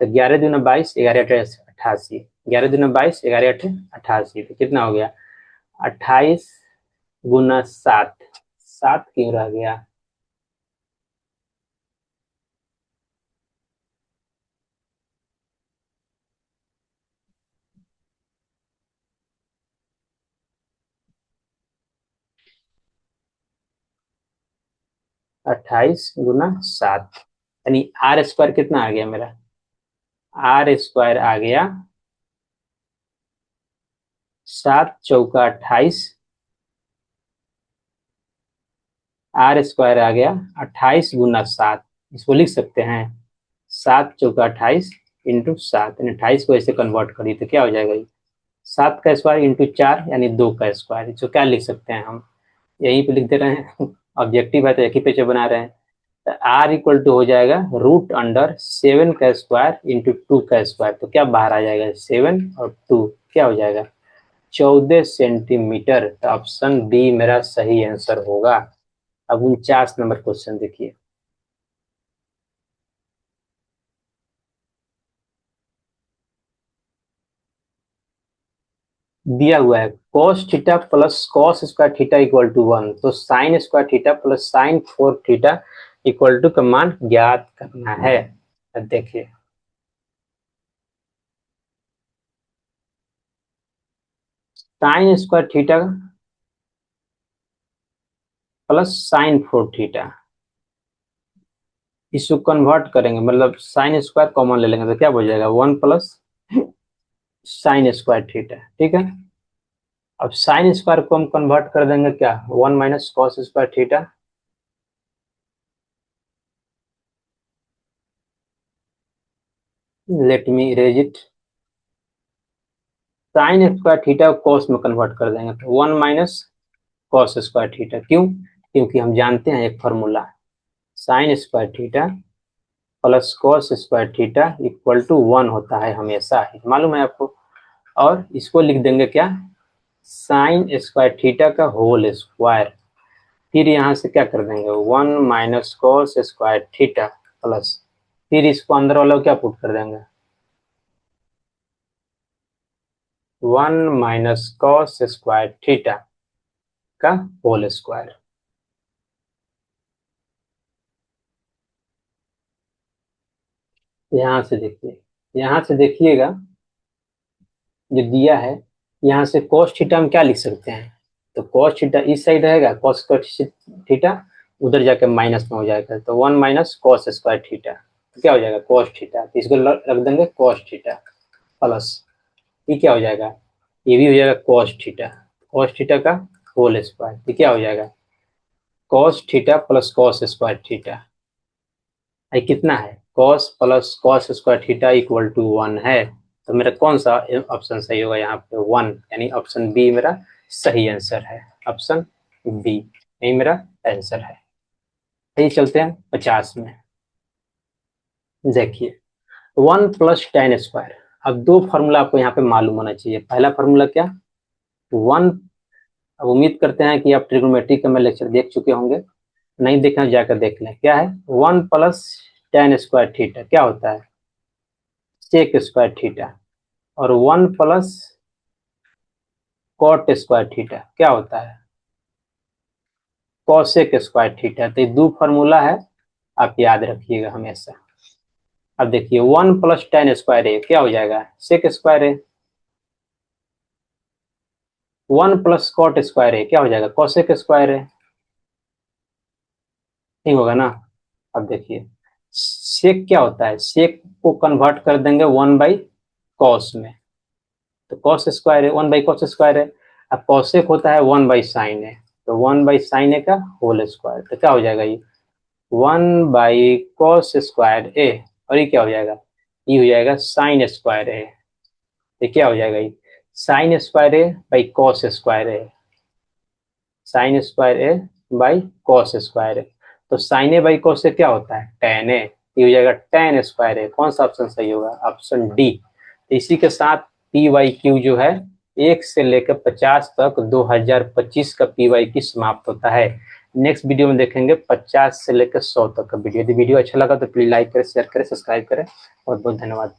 तो 11 दूना 22, 11 8 88, 11 दूना 22, 11 8 88, तो कितना हो गया 28 गुना 7, 7 क्यों रह गया, 28 गुना 7, यानी आर स्क्वायर कितना आ गया मेरा, आर स्क्वायर आ गया 7 चौका 28, आर स्क्वायर आ गया 28 गुना 7, इसको लिख सकते हैं 7 चौका 28 इंटू 7, यानी 28 को ऐसे कन्वर्ट करिए तो क्या हो जाएगा ये 7 का स्क्वायर इंटू 4 यानी 2 का स्क्वायर, इसको क्या लिख सकते हैं हम, यहीं पे लिख दे रहे हैं ऑब्जेक्टिव है तो एक ही पेज बना रहे हैं। तो आर इक्वल टू हो जाएगा √7 का स्क्वायर इंटू 2 का स्क्वायर, तो क्या बाहर आ जाएगा 7 और 2 क्या हो जाएगा 14 सेंटीमीटर। तो ऑप्शन बी मेरा सही आंसर होगा। अब 49 नंबर क्वेश्चन देखिए, दिया हुआ है cos theta plus cos square theta equal to 1, तो sine square theta plus sine 4 theta equal to का मान ज्ञात करना है। अब देखिए, sine square theta plus sine 4 theta, इसको कन्वर्ट करेंगे, मतलब साइन स्क्वायर कॉमन ले लेंगे तो क्या हो जाएगा 1 प्लस साइन स्क्वायर थीटा। ठीक है, अब साइन स्क्वायर को हम कन्वर्ट कर देंगे क्या 1 minus cos square theta, let me erase it. Sign square theta को कॉस में कन्वर्ट कर देंगे तो 1 माइनस कॉस स्क्वायर थीटा। क्यों? क्योंकि हम जानते हैं एक formula, sine square theta plus cos square theta equal to 1 होता है हमेशा ही, मालूम है आपको। और इसको लिख देंगे क्या, साइन स्क्वायर थीटा का होल स्क्वायर। फिर यहाँ से क्या कर देंगे 1 minus cos square theta plus, फिर इसको अंदर वाला को क्या पुट कर देंगे 1 माइनस कॉस स्क्वायर थीटा का होल स्क्वायर। यहाँ से देखिए, यहाँ से देखिएगा जो दिया है, यहाँ से cos थीटा हम क्या लिख सकते हैं, तो cos थीटा इस साइड रहेगा, cos स्क्वायर थीटा उधर जाके माइनस में हो जाएगा, तो 1 माइनस कॉस स्क्वायर थीटा, तो क्या हो जाएगा cos थीटा, तो इसको रख देंगे cos थीटा प्लस, ये क्या हो जाएगा, ये भी हो जाएगा cos थीटा का होल स्क्वायर, ये क्या हो जाएगा cos theta plus cos square theta. ये कितना है, cos plus cos square theta equal to 1 है, तो मेरा कौन सा ऑप्शन सही होगा यहाँ पे 1, यानी ऑप्शन बी मेरा सही आंसर है, ऑप्शन बी यही मेरा आंसर है। यही चलते हैं 50 में। देखिए 1 प्लस टेन स्क्वायर, अब दो फार्मूला आपको यहाँ पे मालूम होना चाहिए। पहला फार्मूला क्या, 1, अब उम्मीद करते हैं कि आप ट्रिग्नोमेट्री का मैं लेक्चर देख चुके होंगे, नहीं देखना जाकर देख लें। क्या है 1 प्लस टेन स्क्वायर थीटा क्या होता है सेक स्क्वायर थीटा, और 1 प्लस कॉट स्क्वायर थीटा क्या होता है कॉसेक स्क्वायर थीटा। तो ये दो फार्मूला है, आप याद रखिएगा हमेशा। अब देखिए 1 प्लस टेन स्क्वायर है क्या हो जाएगा सेक स्क्वायर है, 1 प्लस कॉट स्क्वायर है क्या हो जाएगा कॉसेक स्क्वायर है, ठीक होगा ना। अब देखिए सेक क्या होता है, सेक को कन्वर्ट कर देंगे 1 बाई कॉस में, तो कॉस स्क्वायर है 1 बाई कॉस स्क्वायर है। अब कॉसेक होता है 1 बाई साइन है, तो 1 बाई साइन ए का होल स्क्वायर, तो क्या हो जाएगा ये 1 बाई कॉस स्क्वायर ए, और ये क्या हो जाएगा, ये हो जाएगा साइन स्क्वायर ए, ये क्या हो जाएगा ये sine square A by cos square A, sine square A by cos square A, तो sine A by cos A क्या होता है टेन ए, ये हो जाएगा टेन स्क्वायर ए। कौन सा ऑप्शन सही होगा, ऑप्शन डी। तो इसी के साथ पी वाई क्यू जो है 1 से लेकर 50 तक 2025 का पी वाई क्यू समाप्त होता है। नेक्स्ट वीडियो में देखेंगे 50 से लेकर 100 तक का वीडियो। यदि वीडियो अच्छा लगा तो प्लीज लाइक करें, शेयर करें, सब्सक्राइब करें। बहुत बहुत धन्यवाद।